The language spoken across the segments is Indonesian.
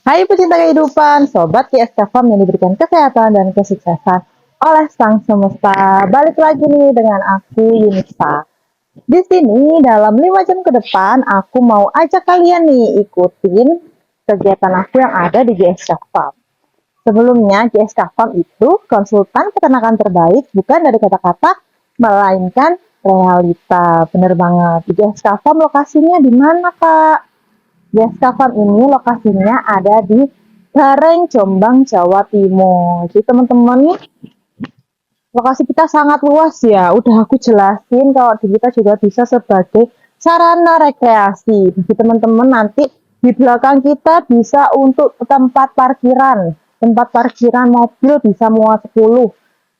Hai pecinta kehidupan, sobat KSK Farm yang diberikan kesehatan dan kesuksesan oleh Sang Semesta. Balik lagi nih dengan aku Yunisa. Di sini dalam 5 jam ke depan aku mau ajak kalian nih ikutin kegiatan aku yang ada di GSK Farm. Sebelumnya GSK Farm itu konsultan peternakan terbaik bukan dari kata-kata melainkan realita. Bener banget. Di GSK Farm lokasinya di mana, Kak? GSK Farm ini lokasinya ada di Gareng, Jombang, Jawa Timur. Jadi teman-teman, lokasi kita sangat luas ya. Udah aku jelasin kalau di kita juga bisa sebagai sarana rekreasi. Bagi teman-teman nanti di belakang kita bisa untuk tempat parkiran. Tempat parkiran mobil bisa muat 10,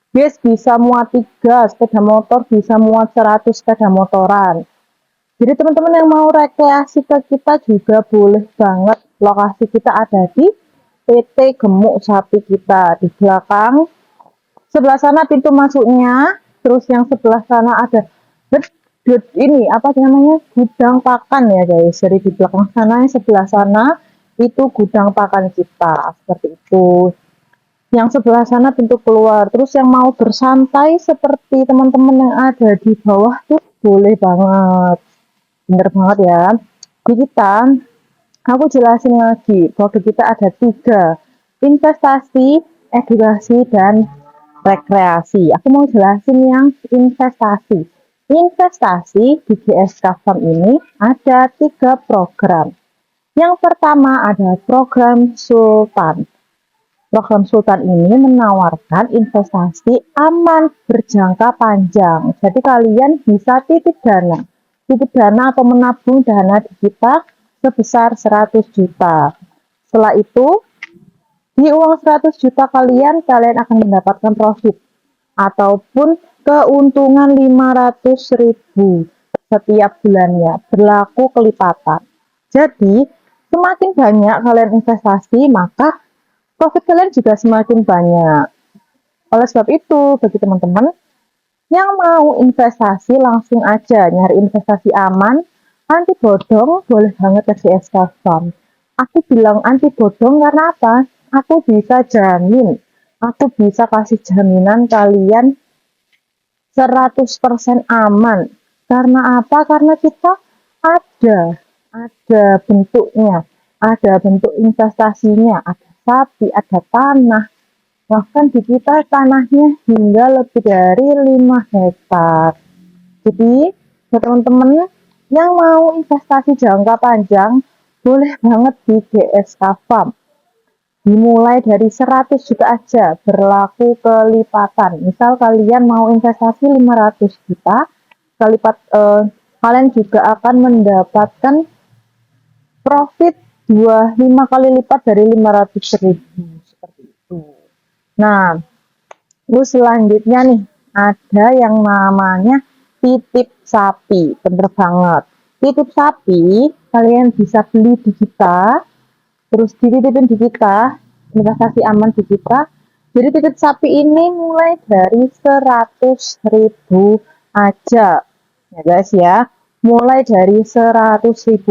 bis bisa muat 3, sepeda motor bisa muat 100 sepeda motoran. Jadi teman-teman yang mau rekreasi ke kita juga boleh banget. Lokasi kita ada di PT Gemuk Sapi kita di belakang. Sebelah sana pintu masuknya, terus yang sebelah sana ada ini apa namanya gudang pakan ya guys. Jadi di belakang sana yang sebelah sana itu gudang pakan kita seperti itu. Yang sebelah sana pintu keluar. Terus yang mau bersantai seperti teman-teman yang ada di bawah tuh boleh banget. Bener banget ya. Di kita, aku jelasin lagi bahwa kita ada 3, investasi, edukasi, dan rekreasi. Aku mau jelasin yang investasi. Investasi di GSK Farm ini ada 3 program. Yang pertama ada program Sultan. Program Sultan ini menawarkan investasi aman berjangka panjang. Jadi kalian bisa titip dana atau menabung dana di kita sebesar 100 juta. Setelah itu, di uang 100 juta kalian akan mendapatkan profit ataupun keuntungan 500.000 setiap bulannya, berlaku kelipatan. Jadi, semakin banyak kalian investasi, maka profit kalian juga semakin banyak. Oleh sebab itu, bagi teman-teman yang mau investasi langsung aja nyari investasi aman, anti bodong, boleh banget ke GSK Farm. Aku bilang anti bodong karena apa? Aku bisa jamin, aku bisa kasih jaminan kalian 100% aman. Karena apa? Karena kita ada bentuknya, ada bentuk investasinya, ada sapi, ada tanah. Bahkan di kita tanahnya hingga lebih dari 5 hektar. Jadi, buat teman-teman yang mau investasi jangka panjang, boleh banget di GSK Farm. Dimulai dari 100 juta aja, berlaku kelipatan. Misal kalian mau investasi 500 juta, kalian juga akan mendapatkan profit 5 kali lipat dari 500.000 seperti itu. Nah, terus selanjutnya nih ada yang namanya titip sapi. Bener banget. Titip sapi kalian bisa beli di kita, terus dititipin di kita, investasi aman di kita. Jadi titip sapi ini mulai dari 100.000 aja. Ya guys ya, mulai dari 100.000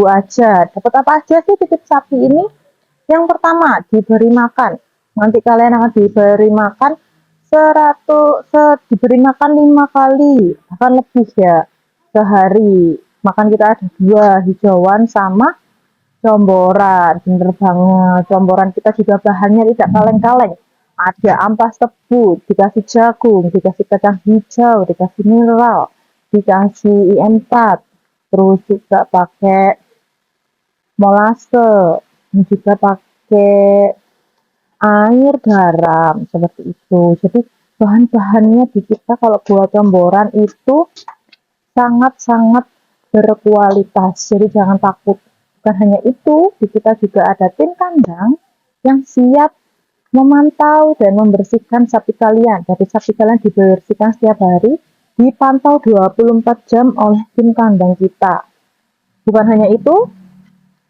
aja. Dapat apa aja sih titip sapi ini? Yang pertama, diberi makan. Nanti kalian akan diberi makan diberi makan 5 kali, akan lebih ya sehari. Makan kita ada 2, hijauan sama comboran. Bener banget, comboran kita juga bahannya tidak kaleng-kaleng. Ada ampas tebu, dikasih jagung, dikasih kacang hijau, dikasih mineral, dikasih IM4, terus juga pakai molase, juga pakai air, garam, seperti itu. Jadi bahan-bahannya di kita kalau buat comboran itu sangat-sangat berkualitas. Jadi jangan takut. Bukan hanya itu, di kita juga ada tim kandang yang siap memantau dan membersihkan sapi kalian. Jadi sapi kalian dibersihkan setiap hari, dipantau 24 jam oleh tim kandang kita. Bukan hanya itu,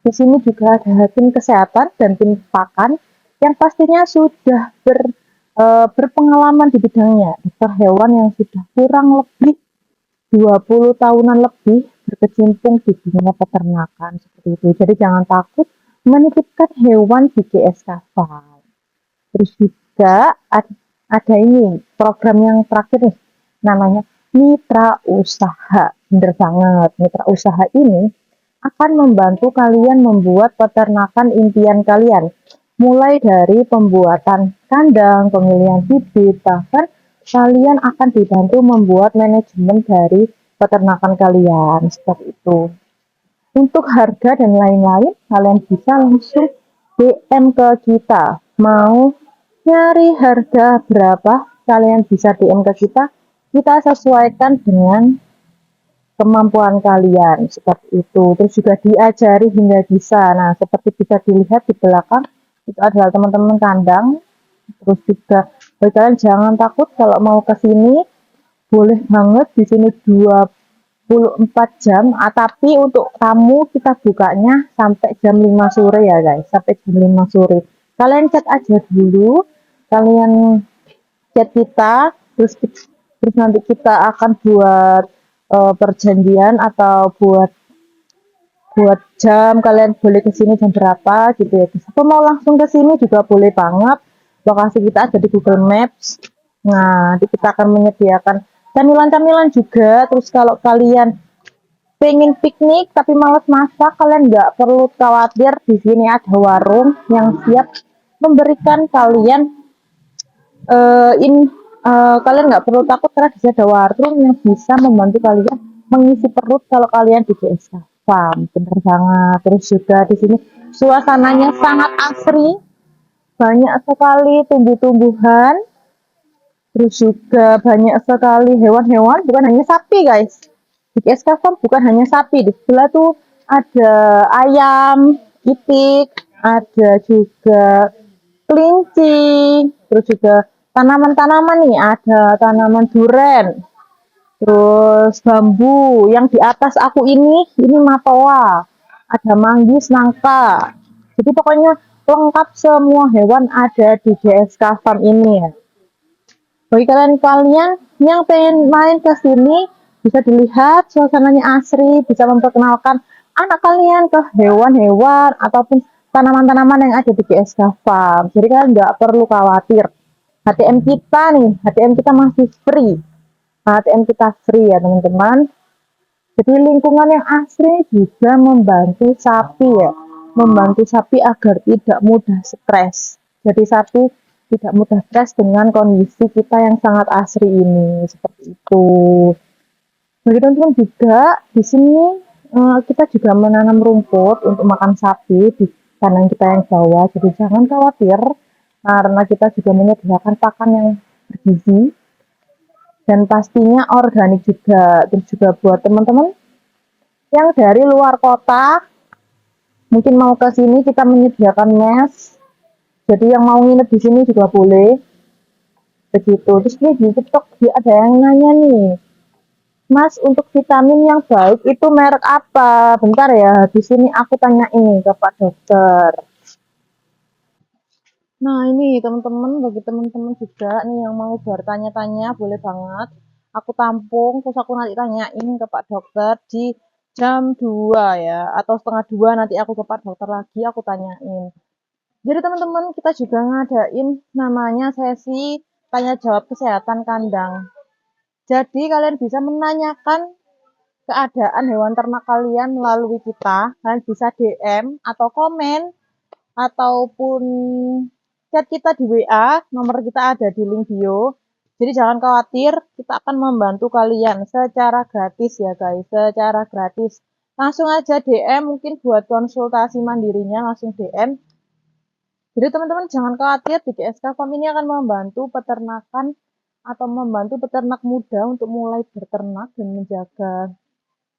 di sini juga ada tim kesehatan dan tim pakan yang pastinya sudah berpengalaman di bidangnya. Dokter hewan yang sudah kurang lebih 20 tahunan lebih berkecimpung di dunia peternakan seperti itu. Jadi jangan takut menitipkan hewan di GSK Farm. Terus juga ada ini program yang terakhir nih, namanya mitra usaha. Bener banget, mitra usaha ini akan membantu kalian membuat peternakan impian kalian. Mulai dari pembuatan kandang, pemilihan bibit, bahkan kalian akan dibantu membuat manajemen dari peternakan kalian. Seperti itu. Untuk harga dan lain-lain, kalian bisa langsung DM ke kita. Mau nyari harga berapa, kalian bisa DM ke kita. Kita sesuaikan dengan kemampuan kalian seperti itu. Terus juga diajari hingga bisa. Nah, seperti bisa dilihat di belakang itu adalah teman-teman kandang. Terus juga bagi kalian jangan takut kalau mau ke sini, boleh banget di sini 24 jam. Tapi untuk tamu kita bukanya sampai jam 5 sore ya guys, sampai jam 5 sore. Kalian chat aja dulu, kalian chat kita, terus nanti kita akan buat perjanjian atau buat jam, kalian boleh ke sini jam berapa gitu ya. Atau mau langsung ke sini juga boleh banget. Lokasi kita ada di Google Maps. Nah, nanti kita akan menyediakan camilan-camilan juga. Terus kalau kalian pengen piknik tapi males masak, kalian nggak perlu khawatir. Di sini ada warung yang siap memberikan kalian kalian nggak perlu takut karena di sini ada warung yang bisa membantu kalian mengisi perut kalau kalian di GSK Farm. Bener banget. Terus juga di sini suasananya sangat asri, banyak sekali tumbuh-tumbuhan, terus juga banyak sekali hewan-hewan, bukan hanya sapi guys. Di GSK Farm bukan hanya sapi, di sebelah tuh ada ayam, itik, ada juga kelinci, terus juga tanaman-tanaman nih, ada tanaman duren, terus bambu. Yang di atas aku ini matoa, ada manggis, nangka. Jadi pokoknya lengkap semua hewan ada di GSK Farm ini ya. Bagi kalian-kalian yang pengen main ke sini, bisa dilihat suasananya asri, bisa memperkenalkan anak kalian ke hewan-hewan ataupun tanaman-tanaman yang ada di GSK Farm. Jadi kalian nggak perlu khawatir. HTM kita nih, HTM kita masih free. HTM kita free ya teman-teman. Jadi lingkungan yang asri juga membantu sapi ya, membantu sapi agar tidak mudah stres. Jadi sapi tidak mudah stres dengan kondisi kita yang sangat asri ini, seperti itu. Bagi teman-teman juga di sini kita juga menanam rumput untuk makan sapi di kandang kita yang bawah. Jadi jangan khawatir karena kita juga menyediakan pakan yang bergizi dan pastinya organik juga. Terus juga buat teman-teman yang dari luar kota mungkin mau ke sini, kita menyediakan mes. Jadi yang mau nginep di sini juga boleh. Begitu. Terus nih di TikTok ada yang nanya nih, Mas, untuk vitamin yang baik itu merek apa? Bentar ya, di sini aku tanya ini ke Pak Dokter. Nah ini teman-teman, bagi teman-teman juga nih yang mau bertanya-tanya boleh banget. Aku tampung, terus aku nanti tanyain ke Pak Dokter di jam 2 ya, atau setengah 2 nanti aku ke Pak Dokter lagi, aku tanyain. Jadi teman-teman kita juga ngadain namanya sesi tanya jawab kesehatan kandang. Jadi kalian bisa menanyakan keadaan hewan ternak kalian melalui kita. Kalian bisa DM atau komen ataupun chat kita di WA. Nomor kita ada di link bio. Jadi jangan khawatir, kita akan membantu kalian secara gratis ya guys, secara gratis. Langsung aja DM, mungkin buat konsultasi mandirinya langsung DM. Jadi teman-teman jangan khawatir, di GSK Farm ini akan membantu peternakan atau membantu peternak muda untuk mulai berternak dan menjaga.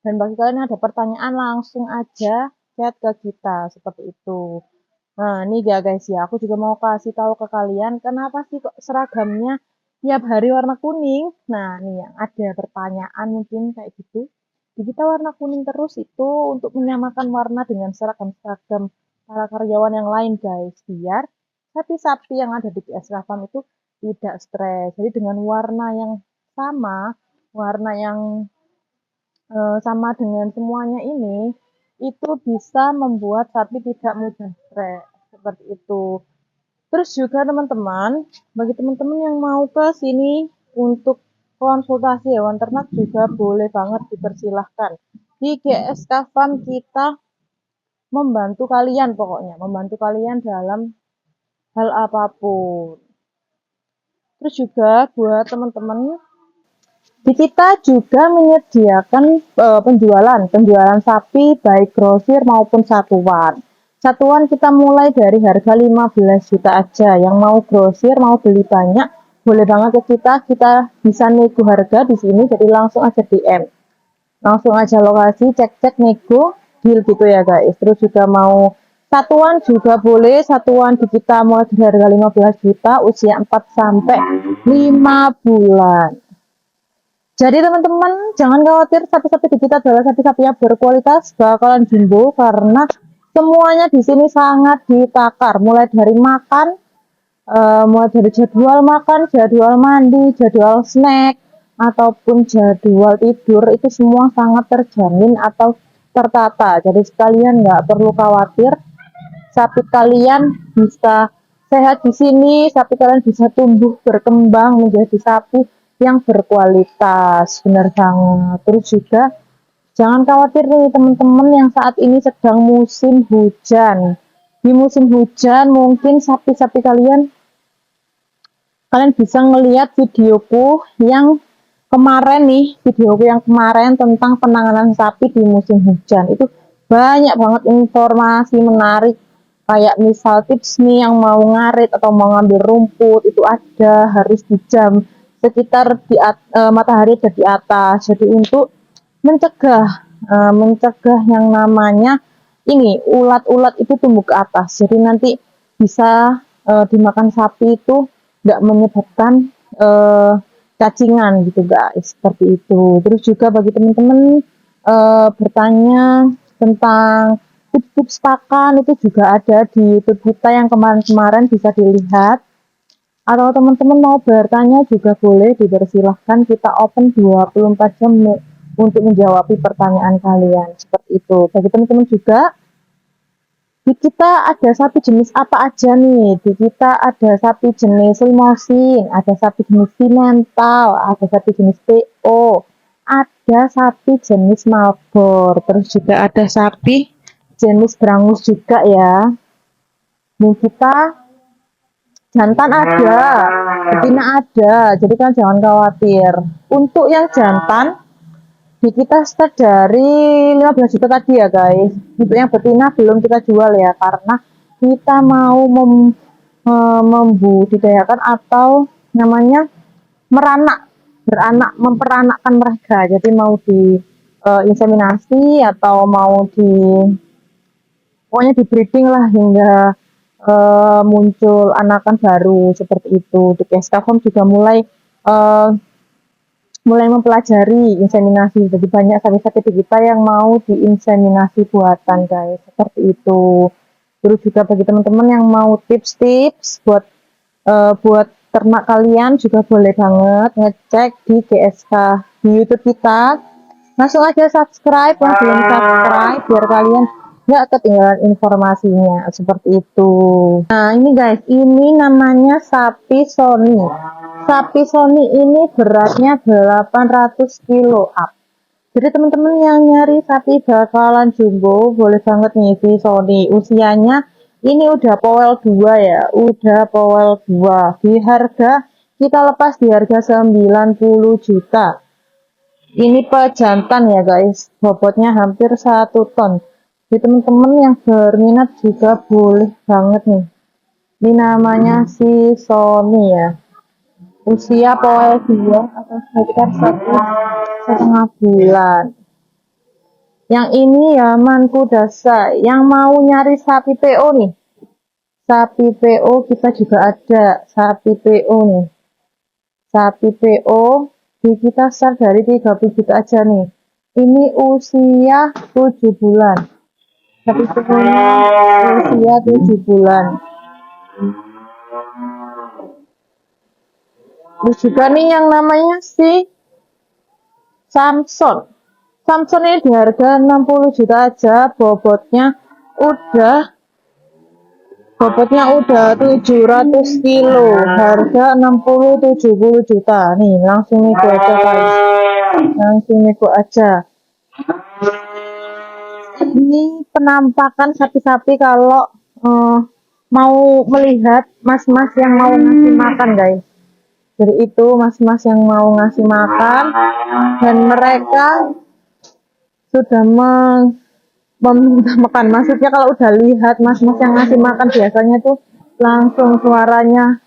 Dan bagi kalian yang ada pertanyaan langsung aja chat ke kita seperti itu. Nah ini ya guys ya, aku juga mau kasih tahu ke kalian kenapa sih kok seragamnya tiap hari warna kuning. Nah nih yang ada pertanyaan mungkin kayak gitu. Jadi kita warna kuning terus itu untuk menyamakan warna dengan seragam-seragam para karyawan yang lain guys, biar sapi-sapi yang ada di GSK Farm itu tidak stres. Jadi dengan warna yang sama, warna yang sama dengan semuanya ini, itu bisa membuat sapi tidak mudah stres, seperti itu. Terus juga teman-teman, bagi teman-teman yang mau ke sini untuk konsultasi hewan ternak juga boleh banget, dipersilahkan. Di GSK Farm kita membantu kalian, pokoknya membantu kalian dalam hal apapun. Terus juga buat teman-teman, di kita juga menyediakan penjualan sapi baik grosir maupun satuan. Satuan kita mulai dari harga 15 juta aja. Yang mau grosir, mau beli banyak, boleh banget ke kita. Kita bisa nego harga di sini, jadi langsung aja DM. Langsung aja lokasi, cek-cek nego, deal gitu ya guys. Terus juga mau satuan juga boleh. Satuan di kita mulai dari harga 15 juta, usia 4 sampai 5 bulan. Jadi teman-teman jangan khawatir, sapi-sapi di kita adalah sapi-sapi yang berkualitas, bakalan jumbo karena semuanya di sini sangat ditakar, mulai dari makan, mulai dari jadwal makan, jadwal mandi, jadwal snack, ataupun jadwal tidur itu semua sangat terjamin atau tertata. Jadi sekalian nggak perlu khawatir, sapi kalian bisa sehat di sini, sapi kalian bisa tumbuh berkembang menjadi sapi yang berkualitas, benar banget. Terus juga jangan khawatir nih teman-teman yang saat ini sedang musim hujan. Di musim hujan mungkin sapi-sapi kalian bisa ngelihat videoku yang kemarin nih, videoku yang kemarin tentang penanganan sapi di musim hujan. Itu banyak banget informasi menarik, kayak misal tips nih yang mau ngarit atau mau ngambil rumput itu ada, harus di jam sekitar matahari ada di atas. Jadi untuk mencegah yang namanya ini ulat-ulat itu tumbuh ke atas. Jadi nanti bisa dimakan sapi itu nggak menyebabkan cacingan gitu guys, seperti itu. Terus juga bagi teman-teman bertanya tentang tips-tips pakan itu juga ada di YouTube kita yang kemarin-kemarin bisa dilihat. Atau teman-teman mau bertanya juga boleh, dipersilahkan, kita open 24 jam untuk menjawab pertanyaan kalian, seperti itu. Bagi teman-teman juga, di kita ada sapi jenis apa aja nih? Di kita ada sapi jenis limosin, ada sapi jenis simental, ada sapi jenis PO, ada sapi jenis Malbor, terus juga ada sapi jenis Brangus juga ya. Dan kita jantan ada, betina ada, jadi kan jangan khawatir. Untuk yang jantan, di kita start dari 15 juta tadi ya guys. Untuk yang betina belum kita jual ya, karena kita mau membudidayakan atau namanya memperanakkan mereka. Jadi mau di inseminasi atau mau pokoknya di breeding lah hingga muncul anakan baru, seperti itu. Di Keskavon juga mulai mempelajari inseminasi. Jadi banyak sapi-sapi kita yang mau diinseminasi buatan guys, seperti itu. Terus juga bagi teman-teman yang mau tips-tips buat ternak kalian juga boleh banget ngecek di GSK di YouTube kita. Langsung aja subscribe yang belum subscribe biar kalian nggak ketinggalan informasinya, seperti itu. Nah ini guys, ini namanya sapi Sony. Sapi Sony ini beratnya 800 kilo up. Jadi teman-teman yang nyari sapi bakalan jumbo boleh banget nih di Sony. Usianya ini udah powel 2 ya, udah powel 2. Di harga kita lepas di harga 90 juta. Ini pejantan ya guys, bobotnya hampir 1 ton. Jadi teman-teman yang berminat juga boleh banget nih. Ini namanya si Sony ya. Usia powel 2 atau sekitar 1,5 bulan. Yang ini ya mantu dasa. Yang mau nyari sapi PO nih. Sapi PO kita juga ada. Sapi PO nih. Sapi PO di kita start dari 30 juta aja nih. Ini usia 7 bulan. Sapi PO ini usia 7 bulan. Terus juga nih yang namanya si Samson. Samsung ini di harga 60 juta aja, bobotnya udah 700 kilo, harga 60-70 juta. Nih, langsung nego aja guys, langsung nego aja. Ini penampakan sapi-sapi kalau mau melihat mas-mas yang mau ngasih makan guys. Jadi itu mas-mas yang mau ngasih makan, dan mereka sudah meminta makan. Maksudnya kalau udah lihat mas-mas yang ngasih makan, biasanya tuh langsung suaranya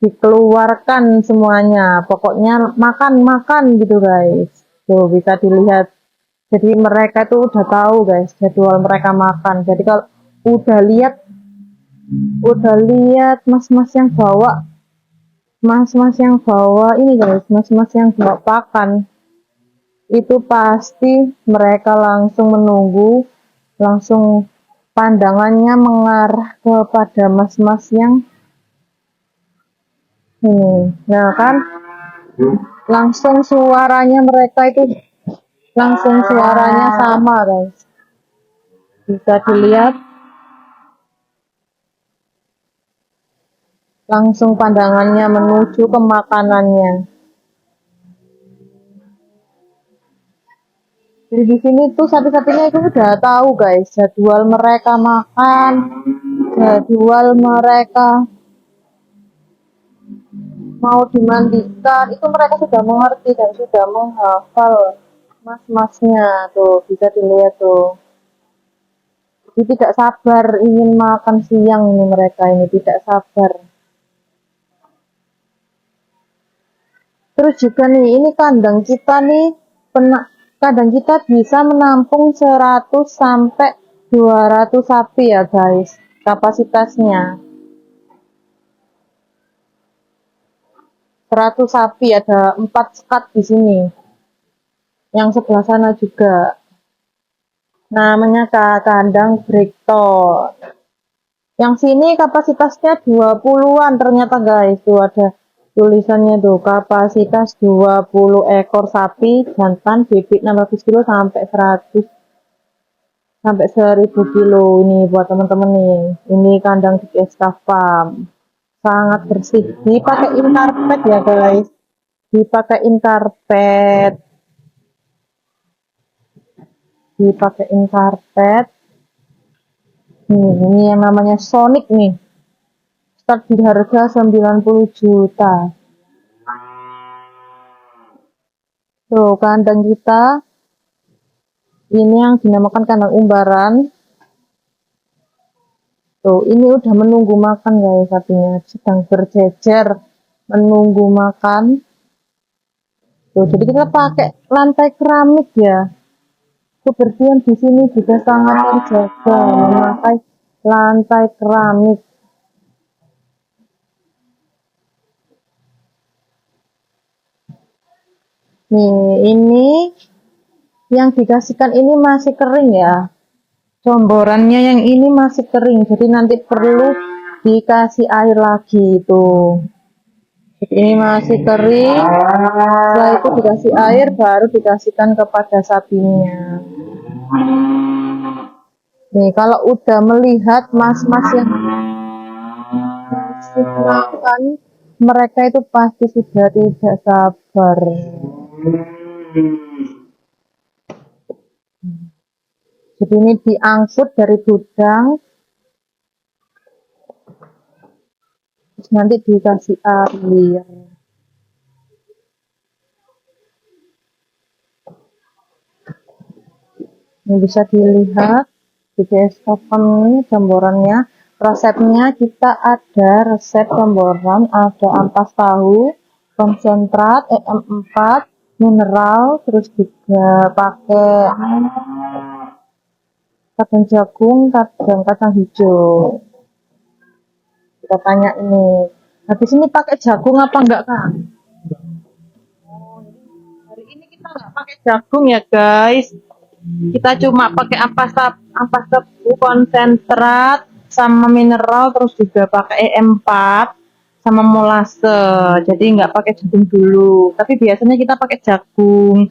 dikeluarkan semuanya. Pokoknya makan gitu guys. Tuh bisa dilihat. Jadi mereka tuh udah tahu guys jadwal mereka makan. Jadi kalau udah lihat mas-mas yang bawa ini guys, mas-mas yang bawa pakan, itu pasti mereka langsung menunggu, langsung pandangannya mengarah kepada mas-mas yang ini. Nah kan, langsung suaranya sama guys, bisa dilihat. Langsung pandangannya menuju ke makanannya. Jadi di sini tuh sapi-sapinya itu udah tahu guys jadwal mereka makan, jadwal mereka mau dimandikan, itu mereka sudah mengerti dan sudah menghafal mas-masnya. Tuh bisa dilihat tuh. Jadi tidak sabar ingin makan siang ini, mereka ini tidak sabar. Terus juga nih, ini kandang kita nih, kandang kita bisa menampung 100 sampai 200 sapi ya guys, kapasitasnya. 100 sapi, ada 4 sekat di sini. Yang sebelah sana juga. Namanya kandang Brickton. Yang sini kapasitasnya 20-an ternyata guys. Tuh ada tulisannya tuh, kapasitas 20 ekor sapi jantan, bebek 600 kilo sampai 100 sampai 1000 kilo. Ini buat teman-teman nih. Ini kandang di Fiesta Farm. Sangat bersih. Dipakein karpet ya guys. Dipakein karpet. Ini yang namanya Sonic nih. Start di harga 90 juta. Tuh kandang kita. Ini yang dinamakan kandang umbaran. Tuh, ini udah menunggu makan guys, sapinya sedang berjejer menunggu makan. Tuh, jadi kita pakai lantai keramik ya. Kebersihan di sini juga sangat terjaga, memakai lantai keramik. Nih, ini yang dikasihkan ini masih kering ya. Comborannya yang ini masih kering, jadi nanti perlu dikasih air lagi itu. Ini masih kering, setelah itu dikasih air, baru dikasihkan kepada sapinya. Nih, kalau udah melihat mas-mas yang masih makan, mereka itu pasti sudah tidak sabar. Jadi ini diangkut dari gudang, terus nanti dikasih air. Ini bisa dilihat di Fiesta Farm ini gambarannya. Resepnya kita ada resep gambaran, ada ampas tahu, konsentrat, EM4, mineral, terus juga pakai kacang jagung, kacang hijau. Kita tanya ini, habis ini pakai jagung apa enggak Kang? Hari ini kita enggak pakai jagung ya guys. Kita cuma pakai ampas tebu, konsentrat, sama mineral, terus juga pakai EM4 sama molase. Jadi nggak pakai jagung dulu. Tapi biasanya kita pakai jagung.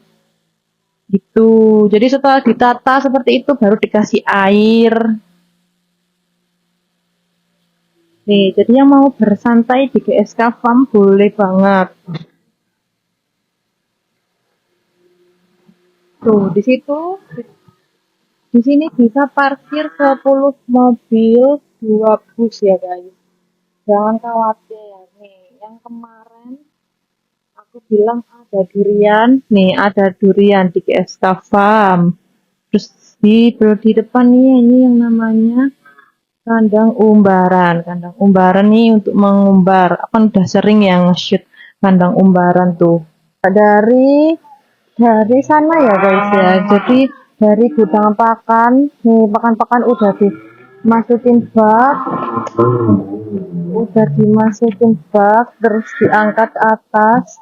Gitu. Jadi setelah ditata seperti itu baru dikasih air. Nih, jadi yang mau bersantai di GSK Farm boleh banget. Tuh, di sini bisa parkir 10 mobil, 2 bus ya guys. Jangan khawatir. Nih, yang kemarin aku bilang ada durian. Nih, ada durian di GSK Farm. Terus di depan nih ini yang namanya kandang umbaran. Kandang umbaran nih untuk mengumbar. Aku kan udah sering yang shoot kandang umbaran tuh. Dari sana ya guys ya. Jadi dari gudang pakan, nih pakan-pakan udah dimasukin bak, terus diangkat ke atas.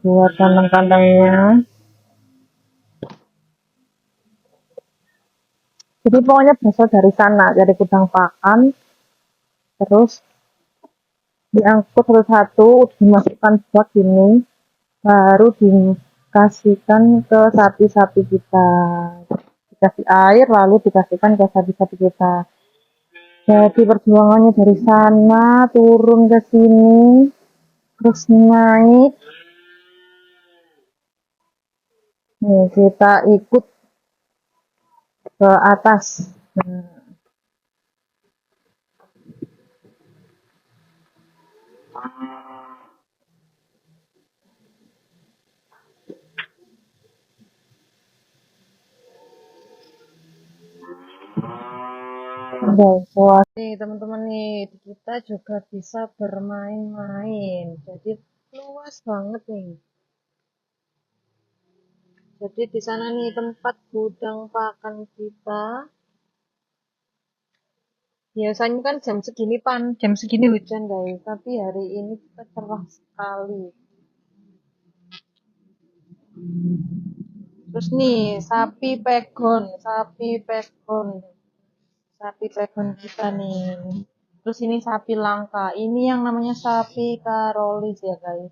Buat kandang-kandangnya. Jadi pokoknya berasal dari sana, dari gudang pakan, terus diangkut satu-satu, dimasukkan bak ini, baru dikasihkan ke sapi-sapi kita. Dikasih air, lalu dikasihkan ke sapi-sapi kita. Jadi perjuangannya dari sana, turun ke sini, terus naik. Nih, kita ikut ke atas. Nah, guys, nih teman-teman nih, kita juga bisa bermain-main. Jadi luas banget nih. Jadi di sana nih tempat gudang pakan kita. Biasanya kan jam segini hujan guys, tapi hari ini kita cerah sekali. Terus nih sapi pegon kita nih. Terus ini sapi langka. Ini yang namanya sapi Karolis ya guys.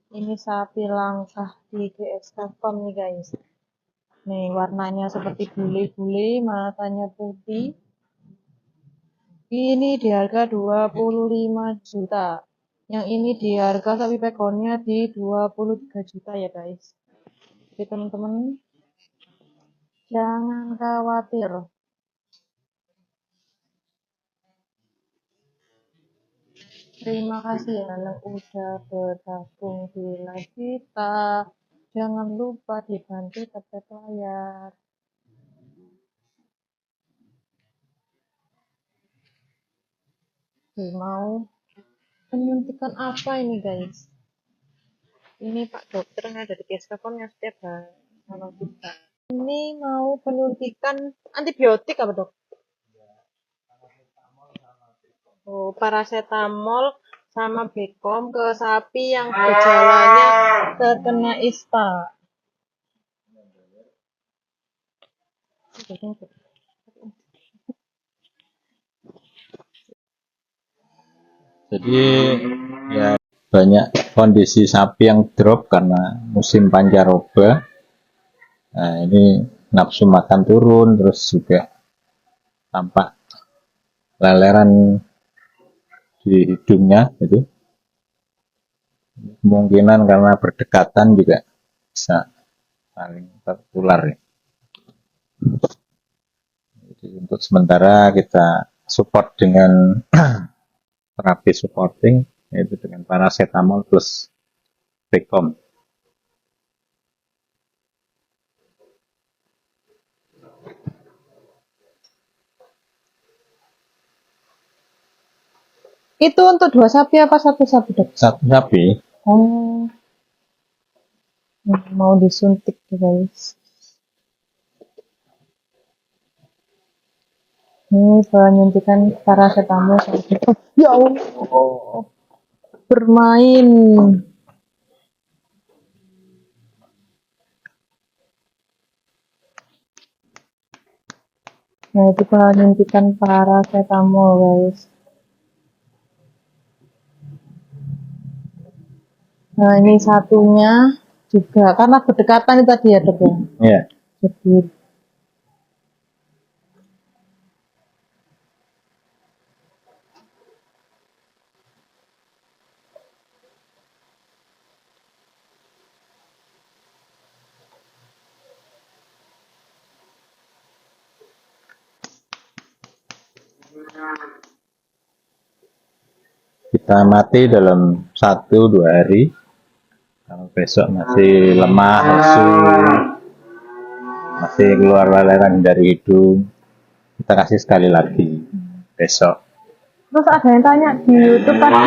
Ini sapi langka di GSK Farm nih guys. Nih warnanya seperti bule-bule, matanya putih. Ini di harga 25 juta. Yang ini di harga sapi pegonnya di 23 juta ya guys. Oke teman-teman, jangan khawatir. Terima kasih ya yang udah bergabung di live kita. Jangan lupa dibantu tap layar. Mau penyuntikan apa ini guys? Ini Pak Dokter yang ada di Keskakom yang setiap hari sama kita. Ini mau penyuntikan antibiotik apa dok? Oh, paracetamol sama Becom ke sapi yang gejalanya terkena ISPA. Jadi ya banyak kondisi sapi yang drop karena musim pancaroba. Nah, ini nafsu makan turun, terus juga tampak leleran di hidungnya itu. Kemungkinan karena berdekatan juga bisa saling tertular. Jadi untuk sementara kita support dengan terapi supporting, yaitu dengan paracetamol plus Becom. Itu untuk 2 sapi apa satu sapi dok? Satu sapi. Oh, mau disuntik guys. Ini penyuntikan paracetamol. Oh, ya Allah, bermain. Nah, itu penyuntikan paracetamol guys. Nah, ini satunya juga karena berdekatan itu tadi ya, Dok ya. Ya. Jadi Kita mati dalam 1-2 hari. Kalau besok masih lemah, lesu, masih keluar leleran dari hidung, kita kasih sekali lagi besok. terus ada yang tanya di YouTube tadi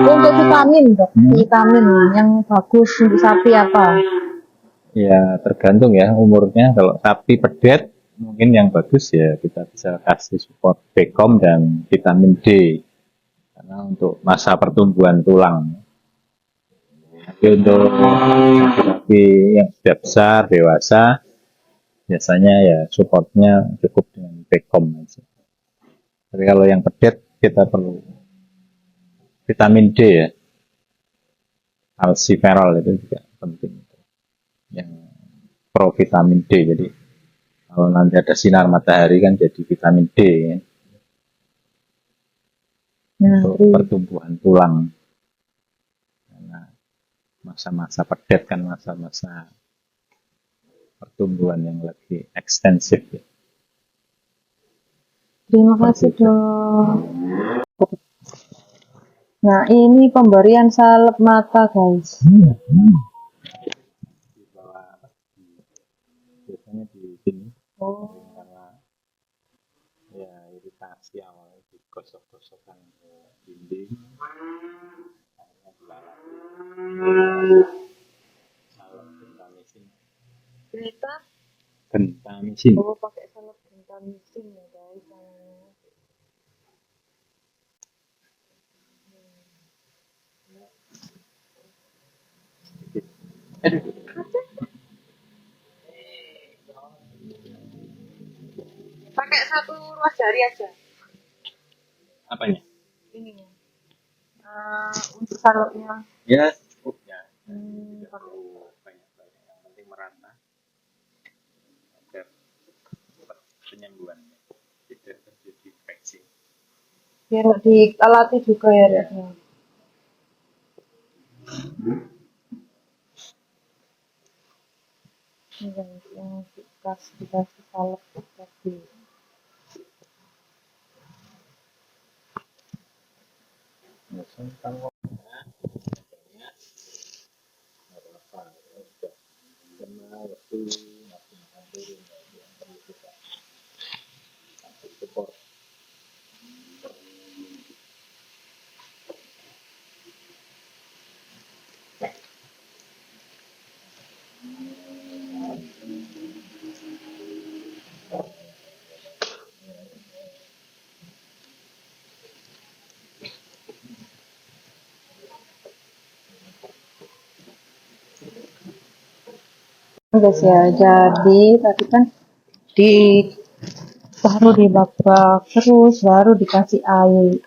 untuk vitamin, Dok. Vitamin yang bagus untuk sapi apa? Ya tergantung ya umurnya. Kalau sapi pedet mungkin yang bagus ya kita bisa kasih support Becom dan vitamin D karena untuk masa pertumbuhan tulang. Tapi untuk sapi yang sudah besar dewasa biasanya ya supportnya cukup dengan Becom aja. Tapi kalau yang pedet kita perlu vitamin D ya, alsiferol itu juga penting. Yang provitamin D, jadi kalau nanti ada sinar matahari kan jadi vitamin D ya, untuk pertumbuhan tulang. Karena masa-masa pedet kan masa-masa pertumbuhan yang lagi ekstensif ya. Terima kasih, Dok. Nah, ini pemberian salep mata, guys. Biasanya di sini Oh, karena ya iritasi awalnya digosok-gosokkan ke dinding, akhirnya dilalui salep gentamisin. Gentamisin. oh pakai salep gentamisin ya, guys. Pakai satu ruas jari aja. Apanya? Ini untuk salepnya. Ya cukup ya. Tidak perlu banyak-banyak. Yang penting merata agar cepat penyembuhannya, tidak terjadi infeksi. Biar nggak dialati juga ya, Dok. Ini guys, yang dikasih salep tadi. Guys ya, jadi tadi kan di baru dibakar terus baru dikasih air.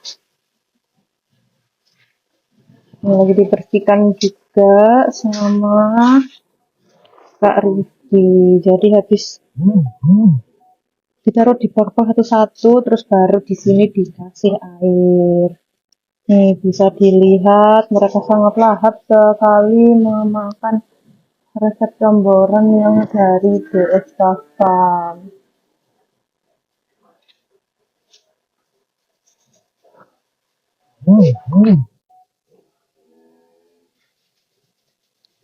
Ini lagi dibersihkan juga sama Kak Riki. Jadi habis ditaruh di bak satu-satu, terus baru di sini dikasih air. Nih bisa dilihat mereka sangat lahap sekali memakan resep camboran yang dari DS Farm.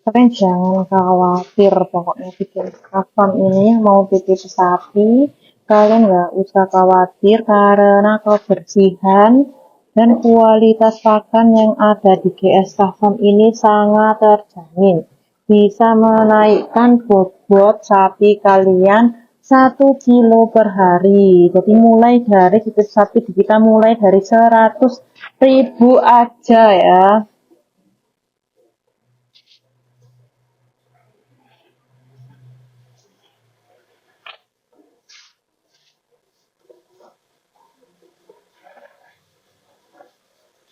Kalian jangan khawatir, pokoknya bikin farm ini mau titip sapi, kalian nggak usah khawatir karena kebersihan dan kualitas pakan yang ada di GS Farm ini sangat terjamin. Bisa menaikkan bobot sapi kalian 1 kilo per hari. Jadi mulai dari titip sapi kita mulai dari 100.000 aja ya.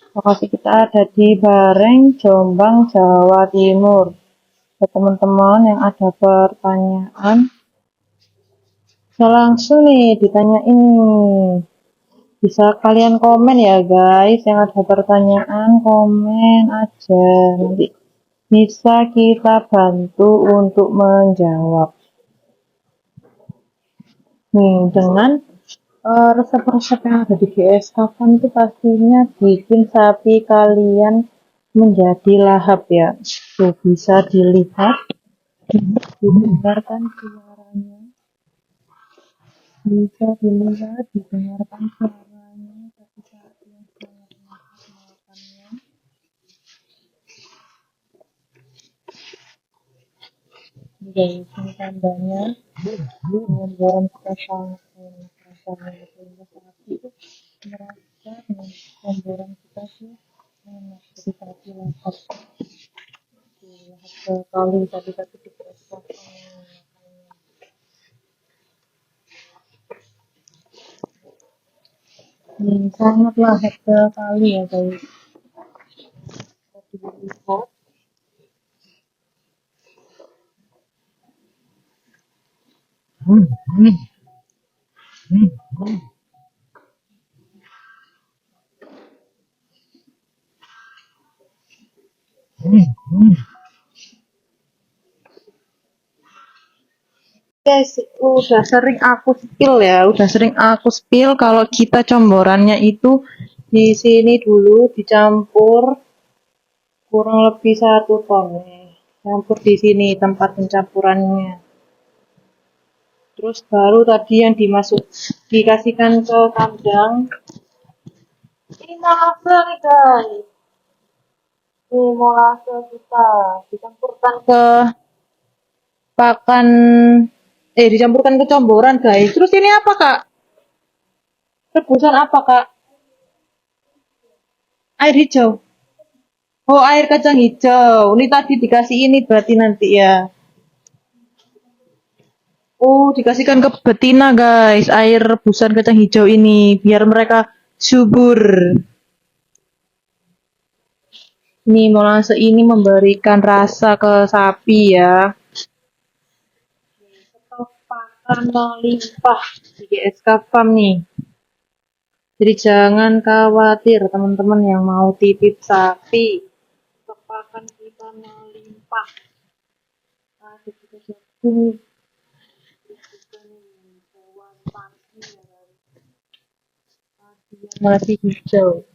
Lokasi kita ada di Bareng, Jombang, Jawa Timur. Buat teman-teman yang ada pertanyaan, bisa langsung nih ditanya ini. Bisa kalian komen ya guys, yang ada pertanyaan komen aja. Nanti bisa kita bantu untuk menjawab. Nih, dengan resep-resep yang ada di GS Kapan itu pastinya bikin sapi kalian menjadi lahap ya. Tuh bisa dilihat, didengarkan suaranya, bisa dilihat, didengarkan suaranya, tapi sapi yang sangat lahap makannya. Guys, ini tandanya garam kita sangat enak rasanya, sehingga sapi itu merasa dengan garam kita sih enak, jadi sapi lahap. Lahap sekali sapi-sapi di GS Kapan. Sangat lahap sekali ya guys. Bisa dilihat. Guys, udah sering aku spill kalau kita comborannya itu di sini dulu dicampur kurang lebih 1 ton nih. Campur di sini tempat pencampurannya. Terus baru tadi yang dikasihkan ke kandang. Ini molase nih guys. Ini molase kita dicampurkan ke pakan dicampurkan ke comboran guys. Terus ini apa kak? Rebusan apa kak? Air hijau. Oh, air kacang hijau. Ini tadi dikasih ini berarti nanti ya. Oh, dikasihkan ke betina guys, air rebusan kacang hijau ini biar mereka subur. Nih, molase ini memberikan rasa ke sapi ya. Stok pakan melimpah di GSK Farm nih. Jadi jangan khawatir teman-teman yang mau titip sapi. Stok pakan kita melimpah. Ada juga jagung. Masih hijau.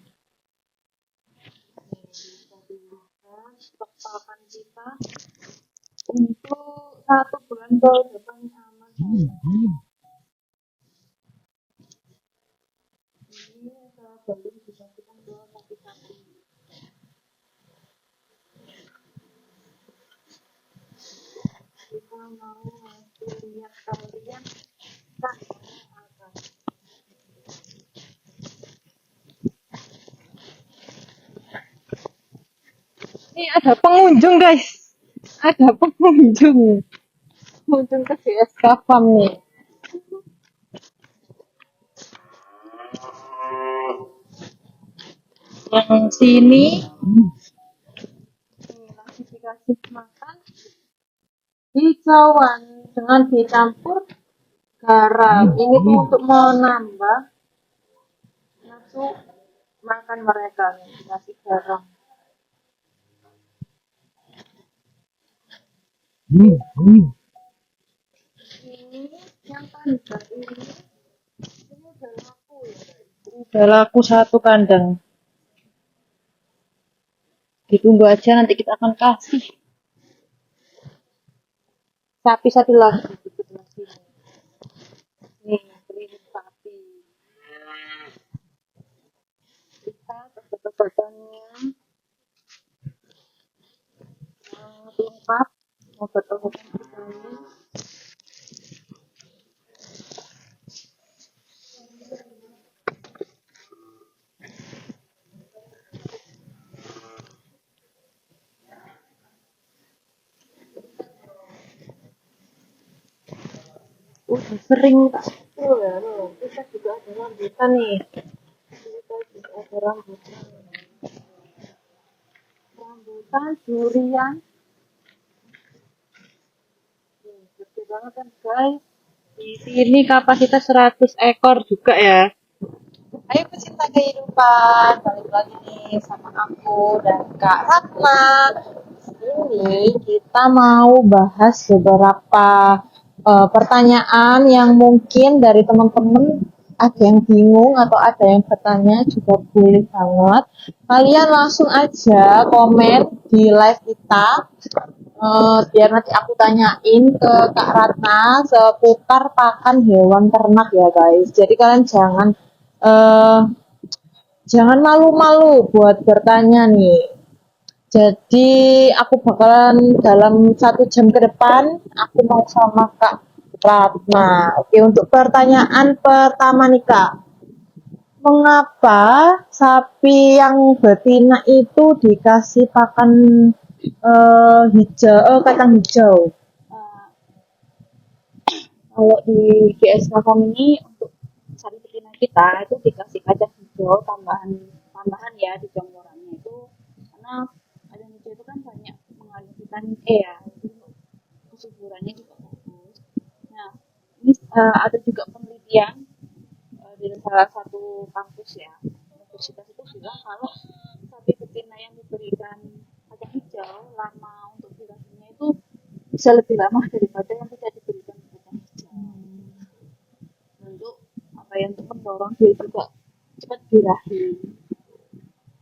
Bisa dilihat stok pakan kita untuk 1 bulan ke depan aman. Ini belum dibagikan ke sapi-sapi. Kita mau lihat kalian kan apa. Ini ada pengunjung guys, ada pengunjung ke GSK Farm nih. Yang sini lagi dikasih makan hijauan dengan dicampur garam. Ini tuh untuk menambah nafsu makan mereka nih, dikasih garam. Ini yang kandang ini udah laku ya. Udah laku 1 kandang. Ditunggu aja, nanti kita akan kasih sapi-sapi lagi. Nih, klinik sapi. Kita obat-obatannya lengkap, obat-obatan vitamin. Udah sering tak ya, kita juga ada rambutan nih. Kita juga ada rambutan. Kan durian. Gede banget kan guys. Di sini kapasitas 100 ekor juga ya. Ayo pecinta kehidupan, balik lagi nih sama aku dan Kak Ratna. Ini kita mau bahas beberapa pertanyaan yang mungkin dari teman-teman ada yang bingung atau ada yang bertanya juga boleh banget. Kalian langsung aja komen di live kita. Biar nanti aku tanyain ke Kak Ratna seputar pakan hewan ternak ya guys. Jadi kalian eh, jangan malu-malu buat bertanya nih. Jadi aku bakalan dalam 1 jam ke depan aku mau sama Kak Ratna. Oke, untuk pertanyaan pertama nih Kak, mengapa sapi yang betina itu dikasih pakan kacang hijau? Eh, Kalau di GSK ini untuk sapi betina kita itu dikasih kacang hijau tambahan tambahan ya di campurannya itu karena kacang hijau itu kan banyak mengandung vitamin E ya, jadi kesuburannya juga bagus. Nah, ini ada juga penelitian di salah satu kampus ya universitas itu bilang kalau sapi betina yang diberikan kacang hijau lama untuk durasinya itu bisa lebih lama daripada yang tidak diberikan kacang hijau untuk apa ya untuk mendorong dia juga cepat birahi.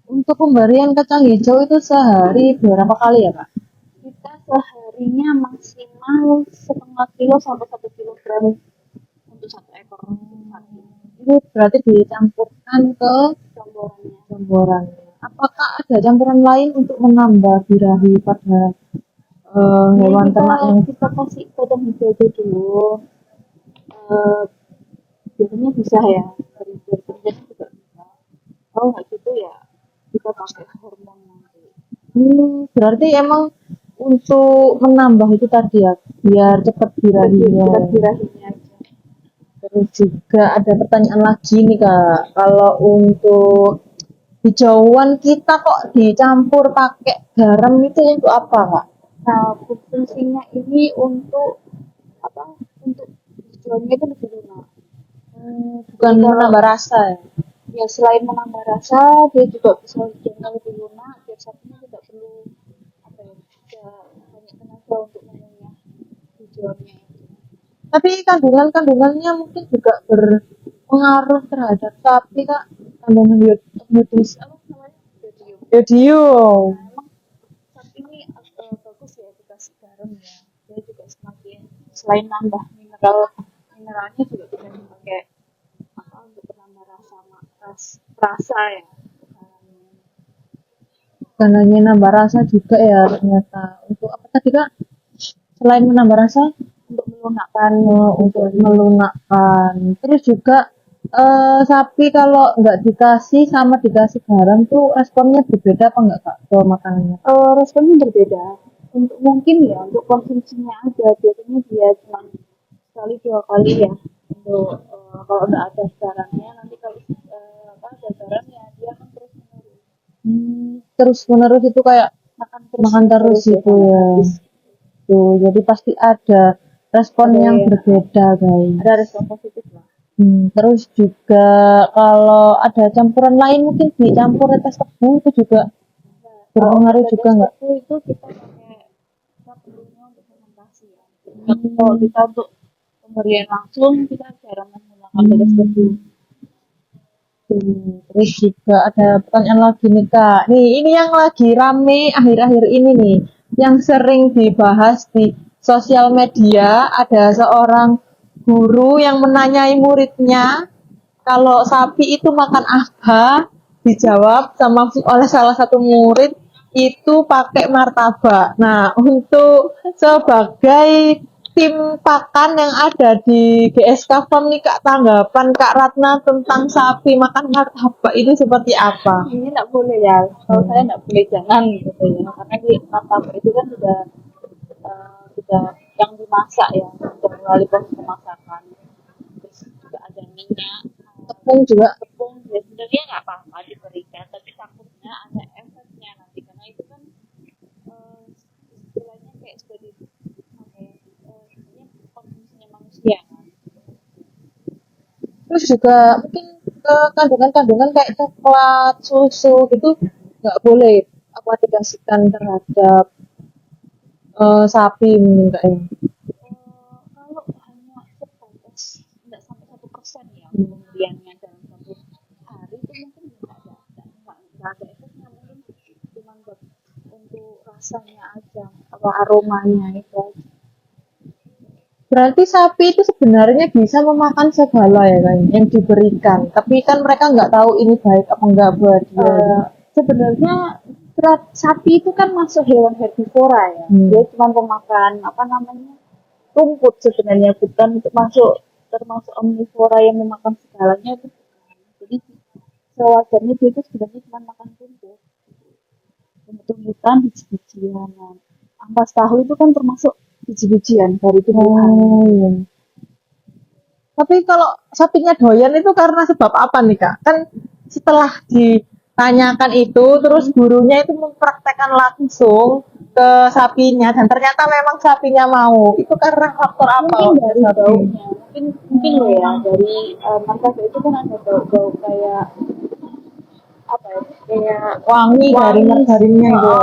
Untuk pemberian kacang hijau itu sehari berapa kali ya Kak? Kita seharinya maksimal 0,5 kilo sampai 1 kilogram untuk 1 ekor sapi Itu berarti dicampurkan ke campurannya. campuran. Apakah ada campuran lain untuk menambah birahi pada Jadi hewan kita ternak yang kita kasih kacang hijau itu dulu. Eh, Biasanya bisa ya dari kerjanya juga bisa. Kalau nggak gitu ya kita pakai hormon nanti. berarti emang untuk menambah itu tadi ya, biar cepat birahinya. Kita birahinya aja. Terus juga ada pertanyaan lagi nih Kak, kalau untuk hijauan kita kok dicampur pakai garam itu untuk apa Kak? Nah, fungsinya ini untuk apa? Untuk tujuannya itu lebih lunak. Bukan Jadi kalau menambah rasa ya? ya selain menambah rasa, dia juga bisa menjadi lebih lunak. Biar sapinya tidak perlu apa ya, tidak banyak tenaga untuk mengunyah tujuannya. Tapi kandungannya mungkin juga berpengaruh terhadap sapi Kak. Kandungan yodius apa namanya? Jadi Yodium. memang sapi ini bagus ya dikasih garam ya. Dia juga semakin selain nambah mineralnya juga bisa dipakai apa untuk penambah rasa ya. Bukan hanya nambah rasa juga ya ternyata. Untuk apa tadi Kak? Selain menambah rasa, Untuk melunakkan untuk melunakkan. Terus juga sapi kalau nggak dikasih sama dikasih garam tuh responnya berbeda apa enggak Kak ke makanannya? responnya berbeda. Untuk mungkin ya untuk konsumsinya aja biasanya dia cuma sekali 2 kali ya. Untuk kalau udah ada garamnya nanti kalau apa ada garamnya dia akan terus menerus Terus menerus itu kayak makan terus ya, gitu ya. Tuh, jadi pasti ada respon Ada yang ya. berbeda guys. Ada respon positif lah. Terus juga kalau ada campuran lain mungkin dicampur tetes tebu itu juga berpengaruh juga nggak? Itu kita pakai kita perlunya untuk fermentasi ya. Kalau kita untuk pemberian langsung kita jarang menggunakan tetes tebu. Terus juga ada pertanyaan lagi nih Kak. Nih ini yang lagi rame akhir-akhir ini nih, yang sering dibahas di sosial media. Ada seorang guru yang menanyai muridnya kalau sapi itu makan apa, dijawab sama oleh salah satu murid itu pakai martabak. Nah, untuk sebagai tim pakan yang ada di GSK Farm nih Kak, tanggapan Kak Ratna tentang sapi makan martabak itu seperti apa? Ini nggak boleh ya. Kalau saya nggak boleh jangan gitu ya. Karena di martabak itu kan sudah yang dimasak ya, sudah melalui proses pemasakan. Terus juga ada minyak, Tepung juga. tepung. Ya sebenarnya nggak apa-apa diberikan, tapi takutnya ada efeknya nanti karena itu kan Terus juga mungkin ke kandungan-kandungan kayak coklat, susu gitu nggak boleh apa dikasihkan terhadap sapi mungkin kayaknya. Kalau hanya sebatas nggak sampai 1% ya pemberiannya dalam satu hari itu mungkin nggak ada efeknya, mungkin cuma buat untuk rasanya aja apa aromanya itu aja. Berarti sapi itu sebenarnya bisa memakan segala ya kan yang diberikan. Tapi kan mereka nggak tahu ini baik apa enggak buat dia. Sebenarnya sapi itu kan masuk hewan herbivora ya. Dia cuma pemakan apa namanya rumput sebenarnya, bukan untuk termasuk omnivora yang memakan segalanya itu. Jadi sewajarnya dia itu sebenarnya cuma makan rumput, tumbuh-tumbuhan, biji-bijian. Ampas tahu itu kan termasuk biji-bijian dari tumbuhan. Iya. Tapi kalau sapinya doyan itu karena sebab apa nih Kak? Kan setelah ditanyakan itu, terus gurunya itu mempraktekkan langsung ke sapinya dan ternyata memang sapinya mau. Itu karena faktor apa? Mungkin dari baunya, mungkin loh ya, dari martabak itu kan ada bau-bau kayak apa ya, kayak Wangi dari margarinnya itu.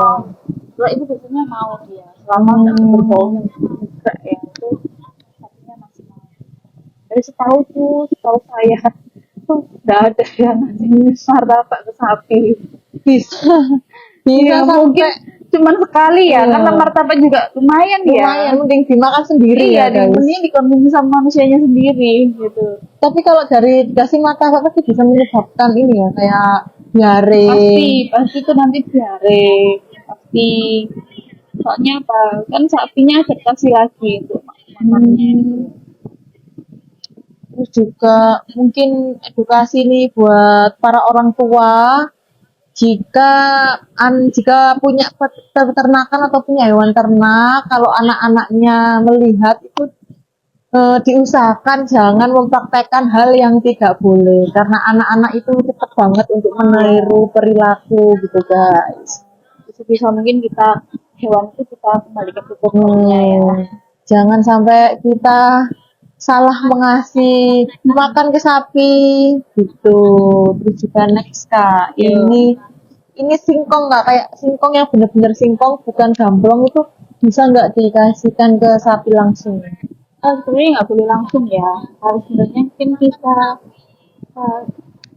Kalau itu biasanya mau dia, selama nggak berbaunya juga ya, itu sapinya masih mau. Dari setahu saya tuh nggak ada yang ngasih martabak ke sapi. Bisa Iya, mungkin cuman sekali ya, Iya. karena martabak juga lumayan ya. lumayan mending dimakan sendiri Iya, ya guys. mending dikonsumsi sama manusianya sendiri gitu. Tapi kalau dari dikasih martabak pasti bisa menyebabkan ini ya kayak diare. Pasti itu nanti diare, pasti. Soalnya apa? Kan sapinya adaptasi lagi untuk makannya. Terus juga mungkin edukasi nih buat para orang tua jika jika punya peternakan atau punya hewan ternak, kalau anak-anaknya melihat itu diusahakan jangan mempraktekkan hal yang tidak boleh karena anak-anak itu cepat banget untuk meniru perilaku gitu guys. Bisa mungkin hewan itu kita kembalikan ke pokoknya ya. Jangan sampai kita salah mengasih makan ke sapi gitu. Terus juga next Kak, ini singkong nggak kayak singkong yang benar-benar singkong bukan gambrong itu bisa nggak dikasihkan ke sapi langsung? Sebenarnya nggak boleh langsung ya. Harus sebenarnya mungkin kita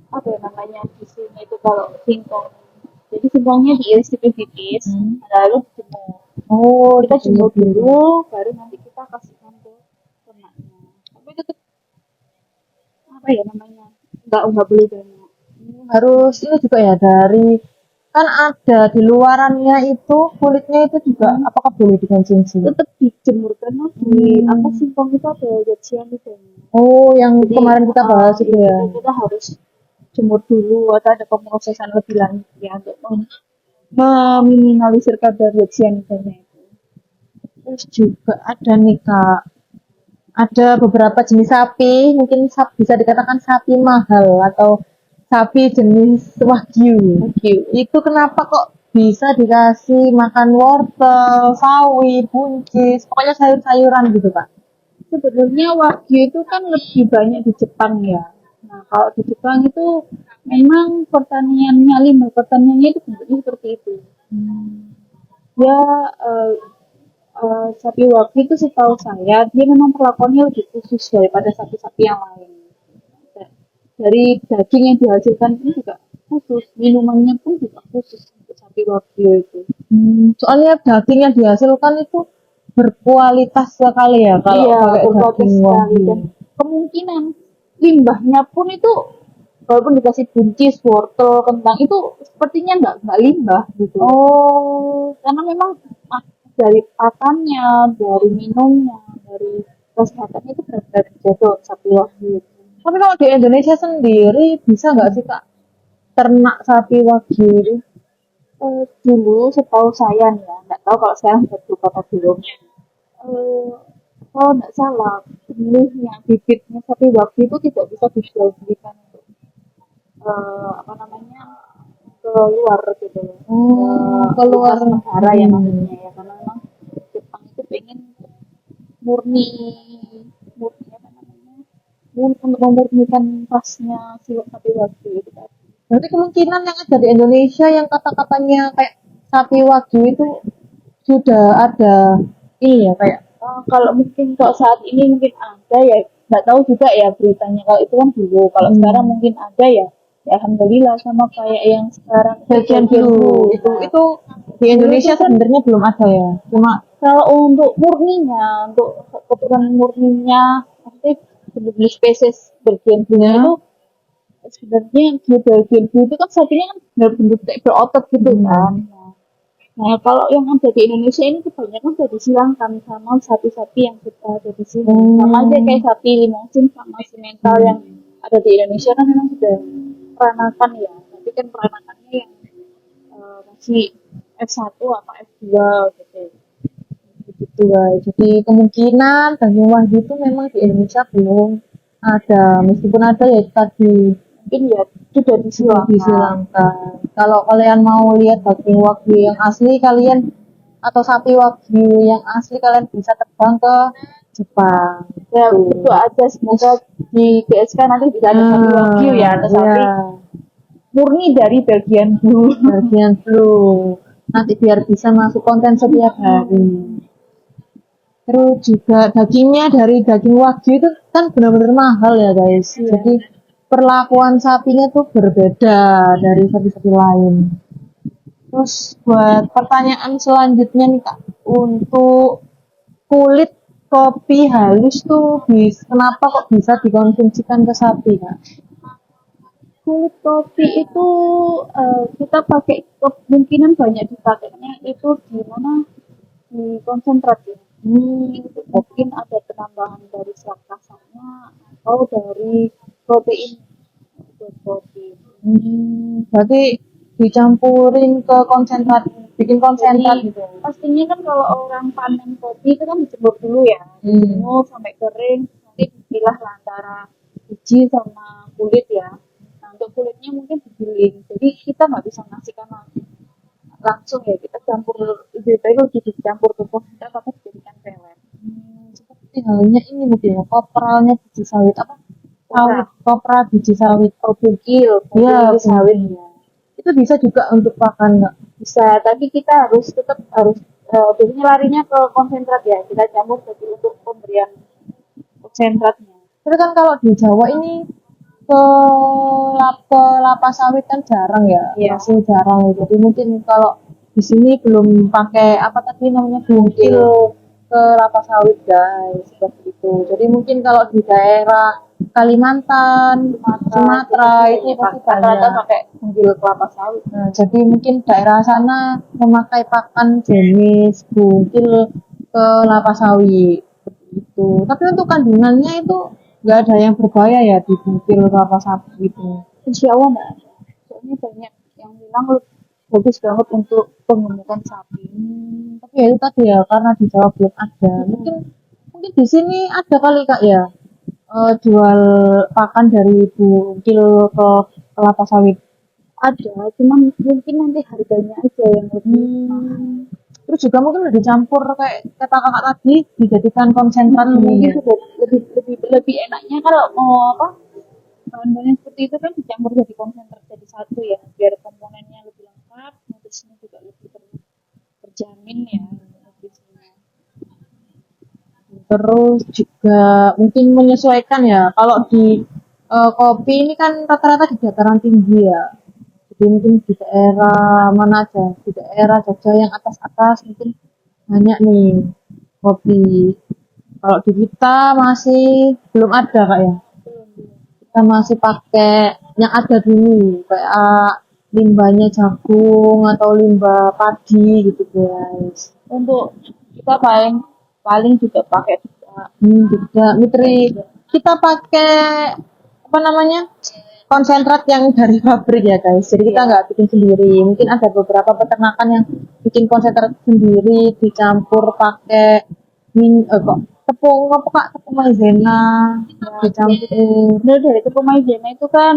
apa ya namanya di sini itu kalau singkong. Jadi singkongnya diiris tipis-tipis, lalu dijemur. Kita jemur dulu, baru nanti kita kasihkan ke ternaknya. Tapi tetap apa ya namanya? Nggak boleh banyak. Harus ini juga ya dari kan ada di luarannya itu kulitnya itu juga apakah boleh dikonsumsi? Tetap dijemur karena di apa singkong itu ada zat cyanidanya. Oh, yang kemarin kita bahas itu ya. Kita harus jemur dulu atau ada pemrosesan lebih lanjut ya untuk meminimalisir kadar zat cyanidanya itu. Terus juga ada nih Kak, ada beberapa jenis sapi, mungkin bisa dikatakan sapi mahal atau sapi jenis wagyu. Itu kenapa kok bisa dikasih makan wortel, sawi, buncis, pokoknya sayur-sayuran gitu Pak? Sebenarnya wagyu itu kan lebih banyak di Jepang ya. Nah, kalau di Jepang itu memang limbah pertaniannya itu bentuknya seperti itu. Ya, sapi wagyu itu setahu saya dia memang perlakuannya lebih khusus daripada sapi-sapi yang lain. Dari daging yang dihasilkan ini juga khusus, minumannya pun juga khusus untuk sapi wagyu itu. Soalnya daging yang dihasilkan itu berkualitas sekali ya kalau pakai daging wagyu. Dan kemungkinan limbahnya pun itu walaupun dikasih buncis, wortel, kentang itu sepertinya nggak limbah gitu. Karena memang dari pakannya, dari minumnya, dari kesehatannya itu benar-benar dijaga sapi wagyu. Tapi kalau di Indonesia sendiri bisa nggak sih Kak ternak sapi wagyu itu? Dulu setahu saya nih ya, nggak tahu kalau sekarang sudah apa belum. Kalau nggak salah, bibitnya sapi wagyu itu tidak bisa dijual belikan untuk apa namanya ke luar gitu loh. Ke luar negara ya maksudnya ya, karena memang Jepang itu pengen murni apa namanya untuk memurnikan pasnya sapi wagyu itu tadi. Berarti kemungkinan yang ada di Indonesia yang kata-katanya kayak sapi wagyu itu sudah ada ini ya kayak Kalau mungkin kalau saat ini mungkin ada ya, nggak tahu juga ya beritanya. Kalau itu kan dulu, kalau sekarang mungkin ada ya. Ya alhamdulillah, sama kayak yang sekarang bagian dulu itu di Indonesia kan sebenarnya belum ada ya. Cuma kalau untuk murninya, untuk keturunan murninya, pasti benar-benar spesies bergen itu sebenarnya di bagian itu kan sapinya kan benar-benar kayak berotot gitu kan. Nah, kalau yang ada di Indonesia ini kebanyakan sudah disilangkan sama sapi-sapi yang kita ada di sini. Sama aja kayak sapi limousin sama simental yang ada di Indonesia kan memang sudah peranakan ya. Tapi kan peranakannya yang masih F1 apa F2 gitu. gitu guys. Jadi kemungkinan daging wagyu itu memang di Indonesia belum ada. Meskipun ada ya tadi Mungkin ya sudah disilangkan. Kalau kalian mau lihat daging wagyu yang asli kalian atau sapi wagyu yang asli kalian bisa terbang ke Jepang. Ya itu aja, semoga di PSK nanti bisa ada sapi wagyu ya atau sapi murni dari bagian blue. Nanti biar bisa masuk konten setiap hari. Terus juga dagingnya dari daging wagyu itu kan benar-benar mahal ya guys. Jadi perlakuan sapinya tuh berbeda dari sapi-sapi lain. Terus buat pertanyaan selanjutnya nih Kak, untuk kulit kopi halus tuh kenapa kok bisa dikonsumsikan ke sapi Kak? Kulit kopi itu kita pakai, kemungkinan banyak dipakainya itu di mana, di konsentrat ya. Mungkin ada penambahan dari serat kasarnya atau dari protein buat kopi. Berarti dicampurin ke konsentrat, bikin konsentrat gitu. Pastinya kan kalau orang panen kopi itu kan dijemur dulu ya, dijemur sampai kering, nanti dipilah antara biji sama kulit ya. Nah untuk kulitnya mungkin digiling, jadi kita nggak bisa ngasihkan langsung ya, kita campur lebih baik kalau dicampur ke kita atau dijadikan pelet. Seperti halnya ini mungkin ya, kopralnya biji sawit apa? Sawit, kopra biji sawit, bugil sawit ya. Itu bisa juga untuk pakan nggak? Bisa, tapi kita tetap harus biasanya larinya ke konsentrat ya, kita campur jadi untuk pemberian konsentratnya. Tapi kan kalau di Jawa ini ke kelapa sawit kan jarang ya, masih jarang. Jadi mungkin kalau di sini belum pakai apa tadi namanya bungkil ke kelapa sawit guys, seperti itu. Jadi mungkin kalau di daerah Kalimantan, Sumatera itu pasti banyak pakai bungkil kelapa sawit. Nah, jadi mungkin daerah sana memakai pakan jenis bungkil ke kelapa sawit itu. Tapi untuk kandungannya itu nggak ada yang berbahaya ya di bungkil kelapa sawit itu. Insya Allah nggak ada. Soalnya banyak yang bilang bagus banget untuk pembentukan sapi. Tapi ya itu tadi ya karena di Jawa belum ada. Mungkin di sini ada kali Kak ya. Jual pakan dari bungkil ke kelapa sawit. Ada, cuman mungkin nanti harganya aja yang lebih mahal. Terus juga mungkin udah dicampur kayak kata kakak tadi dijadikan konsentrat Mungkin sudah lebih enaknya kalau mau apa, bahan-bahan seperti itu kan dicampur jadi konsentrat jadi satu ya, biar komponennya lebih lengkap, nutrisinya juga lebih terjamin ya nutrisinya. Terus juga mungkin menyesuaikan ya kalau di kopi ini kan rata-rata di dataran tinggi ya. Jadi mungkin di daerah mana aja, di daerah Jogja yang atas-atas mungkin banyak nih kopi. Kalau di kita masih belum ada Kak ya. Kita masih pakai yang ada dulu kayak limbahnya jagung atau limbah padi gitu guys. Untuk kita paling juga pakai juga mitri kita pakai apa namanya konsentrat yang dari pabrik ya guys, jadi kita nggak bikin sendiri. Mungkin ada beberapa peternakan yang bikin konsentrat sendiri dicampur pakai tepung apa Kak, tepung maizena dicampur. Bener, dari tepung maizena itu kan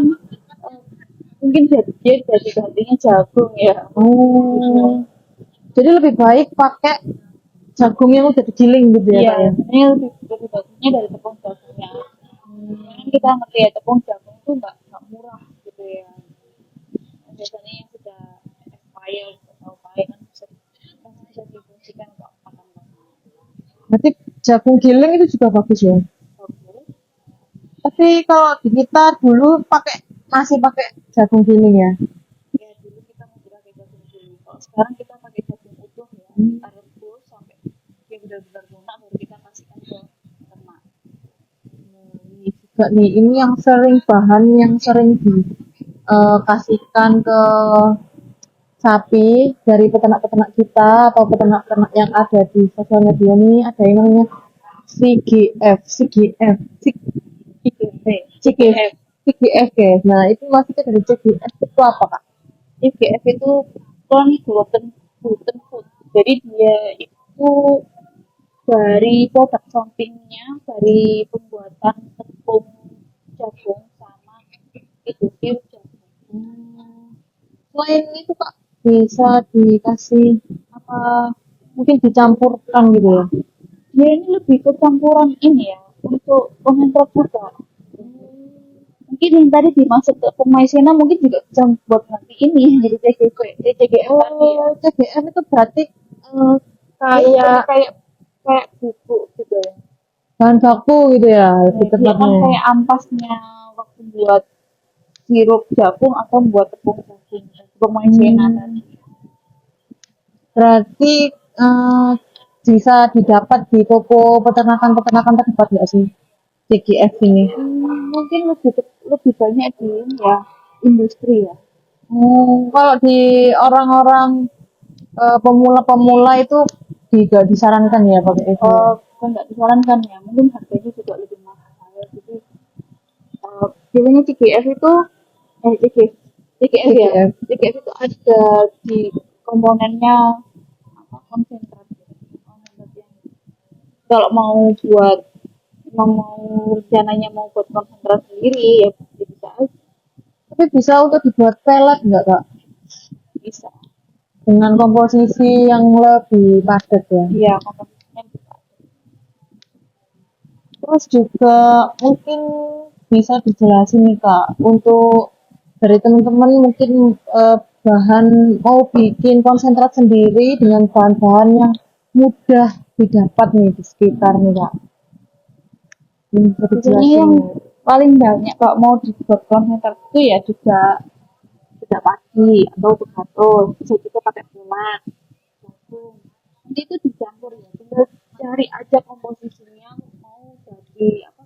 mungkin jadi gantinya jagung ya. Jadi lebih baik pakai jagung yang udah digiling gitu ya Kak ya. Ini lebih bagusnya dari tepung jagungnya. kita ngerti ya tepung jagung itu nggak murah gitu ya. Biasanya yang sudah expired atau baik kan bisa difungsikan untuk makan makan. Berarti jagung giling itu juga bagus ya. Bagus. Tapi kalau di kita dulu masih pakai jagung giling ya. Ya dulu kita masih pakai jagung giling. Kalau sekarang kita pakai jagung utuh ya, kita rebus sampai dia benar-benar lunak baru kita kasihkan ke ternak. Ini juga nih, ini yang sering dikasihkan ke sapi dari peternak-peternak kita atau peternak-peternak yang ada di sosial media nih, ada yang namanya CGF guys. Nah itu maksudnya dari CGF itu apa kak? IGF itu kan gluten food. Jadi dia itu dari produk sampingnya dari pembuatan tepung jagung sama itu pure jagung. Selain itu kak bisa dikasih apa? Mungkin dicampurkan gitu ya. Dia ini lebih ke campuran ini ya untuk konsentrat juga. Mungkin yang tadi dimaksud ke pemaisena mungkin juga bisa buat nanti ini jadi CGF tadi ya. Oh, CGF itu berarti Kayak kayak kayak bubuk gitu ya. bahan baku gitu ya, lebih Dia kan tepatnya. kayak ampasnya waktu buat sirup jagung atau buat tepung jagung, tepung maizena tadi. Berarti bisa didapat di toko peternakan terdekat nggak sih CGF ini? Mungkin lebih banyak di ini ya industri ya. Kalau di orang-orang pemula-pemula itu tidak disarankan ya pakai itu. Kan nggak disarankan ya, mungkin harganya juga lebih mahal. Jadi biasanya CGF itu CGF ya, CGF. CGF itu ada di komponennya apa konsentrat yang kalau mau rencananya mau buat konsentrat sendiri ya bisa aja Tapi bisa untuk dibuat pelet nggak kak? bisa. Dengan komposisi yang lebih padat ya. Iya, komposisinya bisa. Terus juga mungkin bisa dijelasin nih kak untuk dari teman-teman mungkin bahan mau bikin konsentrat sendiri dengan bahan-bahan yang mudah didapat nih di sekitar nih kak. Bisa Biasanya dijelasin yang nih. paling banyak kalau mau dibuat konsentrat itu ya juga pagi atau begatus, bisa juga pakai pulat, jagung. Nanti itu dicampur ya, tinggal cari aja komposisinya mau jadi apa,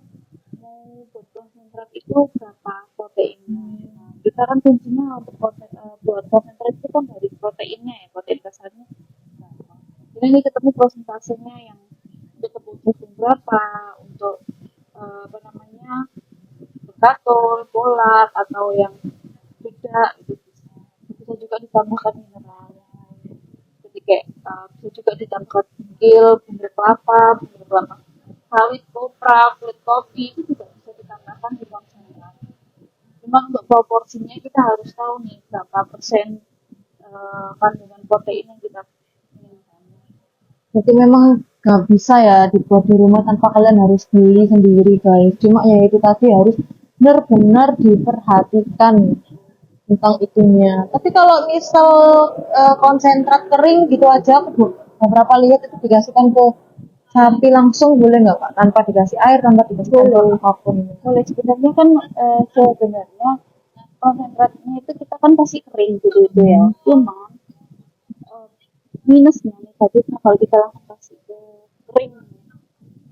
mau buat konsentrat itu berapa proteinnya. Nah, kita kan kuncinya untuk buat konsentrat itu kan dari proteinnya ya, protein dasarnya berapa. Jadi ini ketemu prosentasenya yang untuk tepung jagung berapa, untuk apa namanya begatul, polat atau yang tidak itu bisa juga ditambahkan mineral yang lain. Jadi kayak bisa juga ditambahkan bundir kelapa sawit, kopra, kulit kopi itu juga bisa ditambahkan di konsentrat. Cuma untuk proporsinya kita harus tahu nih berapa persen kandungan protein yang kita inginkan. Berarti memang gak bisa ya dibuat di rumah tanpa kalian harus beli sendiri guys. Cuma ya itu tadi harus benar-benar diperhatikan tentang itunya. Tapi kalau misal konsentrat kering gitu aja, aku beberapa lihat itu dikasihkan ke sapi langsung boleh nggak pak? Tanpa dikasih air, tanpa dikasih Boleh. apapun. Boleh sebenarnya kan sebenarnya konsentratnya itu kita kan pasti kering gitu itu ya. Cuma minusnya negatifnya kalau kita langsung kasih ke kering,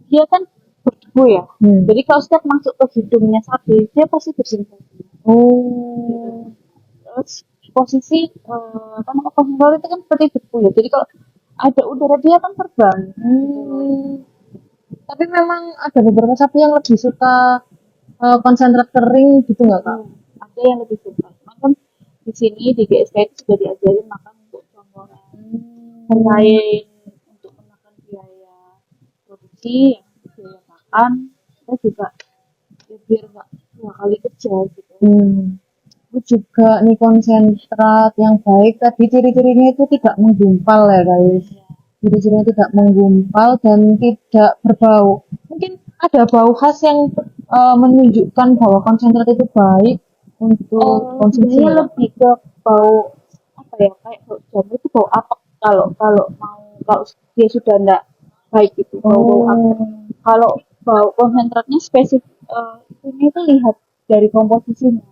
dia kan berdebu ya. Jadi kalau setiap masuk ke hidungnya sapi, dia pasti bersin. Oh. Terus posisi apa namanya konsentrat itu kan seperti debu ya. Jadi kalau ada udara dia kan terbang. Tapi memang ada beberapa sapi yang lebih suka konsentrat kering gitu nggak kak? Ada yang lebih suka. Cuman kan di sini di GSK itu sudah diajarin makan untuk campuran. Selain untuk menekan biaya produksi, biaya makan, kita juga ya biar nggak 2 kali kerja gitu. Itu juga nih konsentrat yang baik tadi ciri-cirinya itu tidak menggumpal ya guys. Ciri-cirinya tidak menggumpal dan tidak berbau. Mungkin ada bau khas yang menunjukkan bahwa konsentrat itu baik untuk konsumsi sebenarnya ya? lebih ke bau apa ya, kayak bau jamur itu bau apek kalau kalau dia sudah enggak baik itu bau apek. Kalau bau konsentratnya spesifik ini tuh lihat dari komposisinya.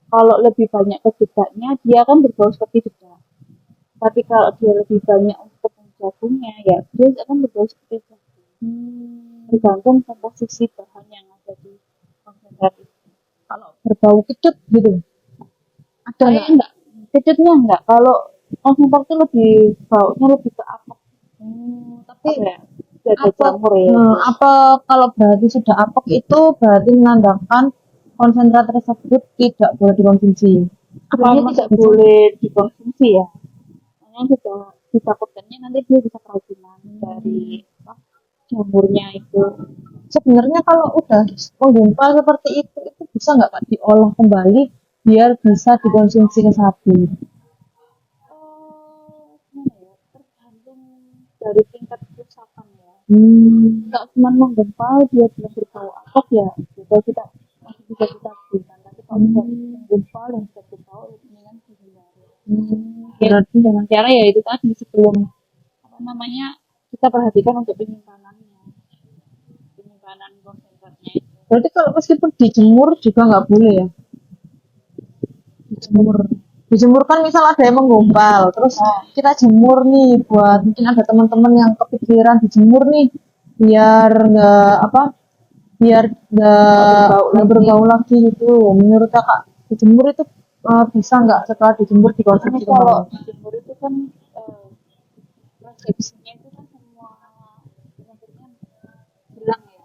Kalau lebih banyak ke dedaknya, dia akan berbau seperti dedak. Tapi kalau dia lebih banyak untuk jagungnya, ya dia akan berbau seperti jagung. Tergantung komposisi bahan yang ada di konsentrat itu. Kalau berbau kecut gitu, ada Saya nggak? enggak, kecutnya enggak. Kalau konsentrat itu lebih baunya lebih ke apek. Tapi Apa ya? Ada apa, jamur ya. apa kalau berarti sudah apek itu berarti menandakan konsentrat tersebut tidak boleh dikonsumsi? Sebenarnya Apa tidak masih bisa? boleh dikonsumsi ya. Hanya sudah ditakutkannya nanti dia bisa keracunan dari apa, jamurnya itu. Sebenarnya kalau udah menggumpal seperti itu bisa nggak Kak diolah kembali biar bisa dikonsumsi ke sapi? Gimana ya? Tergantung dari tingkat kerusakan ya. Nggak cuma menggumpal dia belum berbau apek ya, juga kita masih bisa kita gunakan. Tapi kalau sudah menggumpal dan sudah berbau, mendingan dihindari. Ya, Berarti dengan cara ya itu tadi sebelum apa namanya kita perhatikan untuk penyimpanan konsentratnya itu. berarti kalau meskipun dijemur juga nggak boleh ya? Dijemur. Dijemur kan misal ada yang menggumpal, terus kita jemur nih buat mungkin ada teman-teman yang kepikiran dijemur nih biar nggak apa biar nggak berbau lagi gitu. Menurut kakak dijemur itu bisa nggak setelah dijemur Karena dikonsumsi kalau kembali? dijemur itu kan eh, resepsinya itu kan semua penyakitnya hilang ya.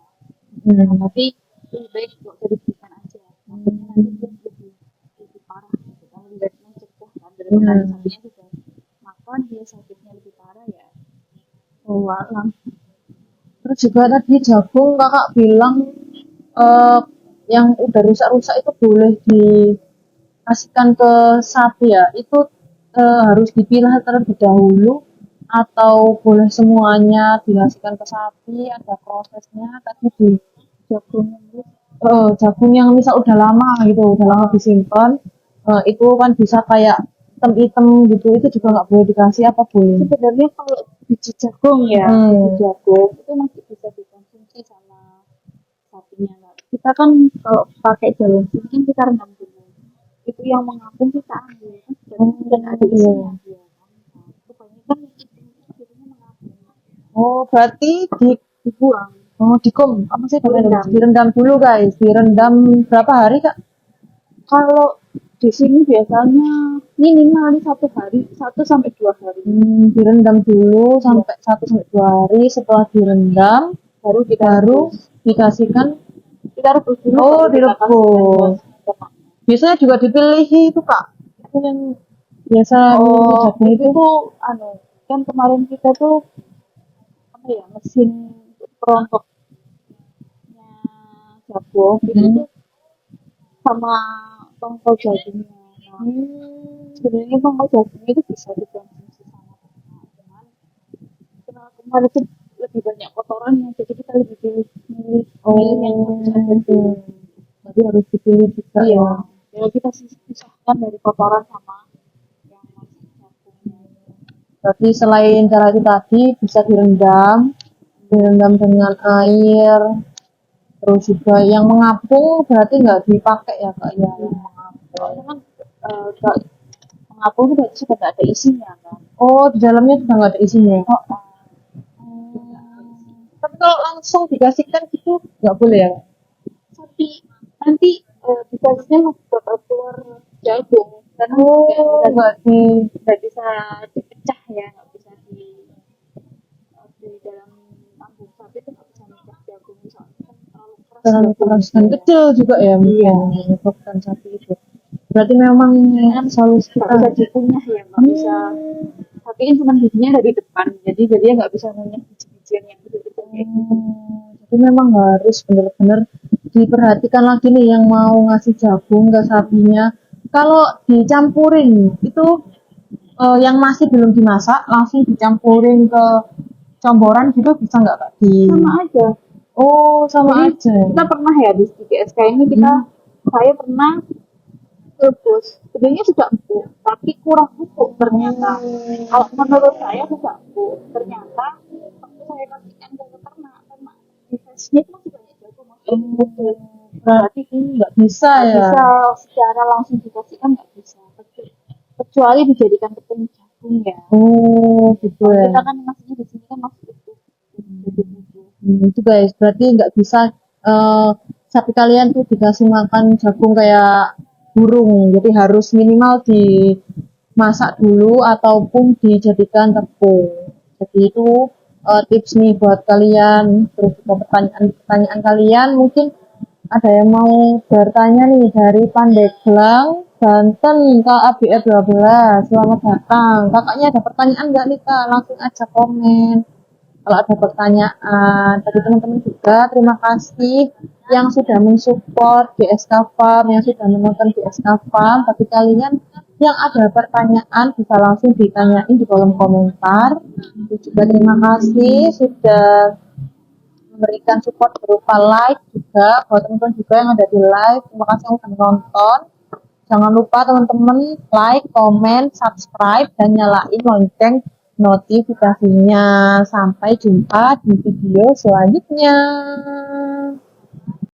Tapi lebih baik nggak usah diberikan aja. Maksudnya nanti dia lebih parah gitu kan. Lebih baik mencegah kan daripada sapinya sudah makan dia sakitnya lebih parah ya. Oh, alam. Terus juga tadi jagung kakak bilang eh, yang udah rusak-rusak itu boleh dikasihkan ke sapi ya. Itu harus dipilah terlebih dahulu atau boleh semuanya dikasihkan ke sapi, ada prosesnya. Tadi di jagung jagung yang misal udah lama gitu, udah lama disimpan, itu kan bisa kayak item-item gitu, itu juga nggak boleh dikasih apa boleh? Sebenarnya kalau biji jagung ya, biji jagung itu masih bisa dikonsumsi sama sapinya. Nah, kita kan kalau pakai jagung kan kita rendam dulu. Itu yang mengapung kita ambil kan sudah ada isinya dia kan. Nah, kebanyakan itu akhirnya mengapung Oh, berarti dibuang. apa sih Direndam. direndam dulu guys, direndam berapa hari kak? Kalau di sini biasanya minimal 1 hari, 1 sampai 2 hari. Direndam dulu sampai 1 sampai 2 hari. Setelah direndam Baru kita baru dikasihkan. rebus dulu. Oh, baru kita kasihkan direbus. ke lemak. Biasanya juga dipilih itu kak, itu yang biasa jagung Itu tuh anu kan kemarin kita tuh apa ya mesin untuk perontoknya jagung itu tuh sama tongkol jagungnya. Nah, sebenarnya tongkol jagungnya itu bisa dikonsumsi sama ternak, cuman karena kemarin itu lebih banyak kotorannya, jadi kita lebih milih yang bagus aja dulu. Jadi harus dipilih juga Iya, ya. kalau kita pisahkan dari kotoran sama yang masih jagungnya. Berarti selain cara itu tadi bisa direndam dengan air, terus juga yang mengapung berarti nggak dipakai ya kak ya? Yang mengapung. Soalnya kan kalau mengapung itu berarti sudah nggak ada isinya kan. Oh, di dalamnya juga nggak ada isinya. Tapi kalau langsung dikasihkan gitu nggak boleh ya? Tapi nanti dikasihnya bakal keluar jagung karena nggak bisa dipecah ya, nggak bisa di dalam lambung sapi itu nggak bisa mecah jagung soalnya kan terlalu keras Dan kecil juga ya mungkin menyebabkan sapi itu. Berarti memang solusi nggak bisa dikunyah ya, nggak bisa. Tapi kan cuma giginya dari depan, jadi dia nggak bisa ngunyah biji-bijian yang gitu-gitu kayak gitu. Jadi memang harus benar-benar diperhatikan lagi nih yang mau ngasih jagung ke sapinya. Kalau dicampurin itu yang masih belum dimasak langsung dicampurin ke comboran gitu bisa nggak kak? Sama aja. Oh, sama Jadi aja. kita pernah ya di GSK ini saya pernah rebus. Sebenarnya sudah empuk, tapi kurang empuk ternyata. Kalau menurut saya sudah empuk, ternyata waktu saya kasihkan ke peternak, ternak di flashnya itu masih banyak jagung, masih empuk. Berarti nggak bisa Nggak ya. bisa secara langsung dikasihkan, nggak bisa. Kecuali dijadikan tepung jagung ya. Oh, gitu Kalau ya. kita kan masihnya di sini kan masih utuh. Utuh. Itu guys, berarti nggak bisa sapi kalian tuh dikasih makan jagung kayak burung. Jadi harus minimal dimasak dulu ataupun dijadikan tepung. Jadi itu tips nih buat kalian. Terus juga pertanyaan-pertanyaan kalian mungkin ada yang mau bertanya nih dari Pandeglang, Banten, Kak ABR 12. Selamat datang. Kakaknya ada pertanyaan nggak nih Kak? Langsung aja komen kalau ada pertanyaan. Bagi teman-teman juga, terima kasih yang sudah mensupport GSK Farm, yang sudah menonton GSK Farm. Bagi kalian yang ada pertanyaan bisa langsung ditanyain di kolom komentar. Juga terima kasih sudah memberikan support berupa like juga buat teman-teman juga yang ada di live. Terima kasih yang sudah menonton. Jangan lupa teman-teman like, comment, subscribe, dan nyalain lonceng notifikasinya. Sampai jumpa di video selanjutnya.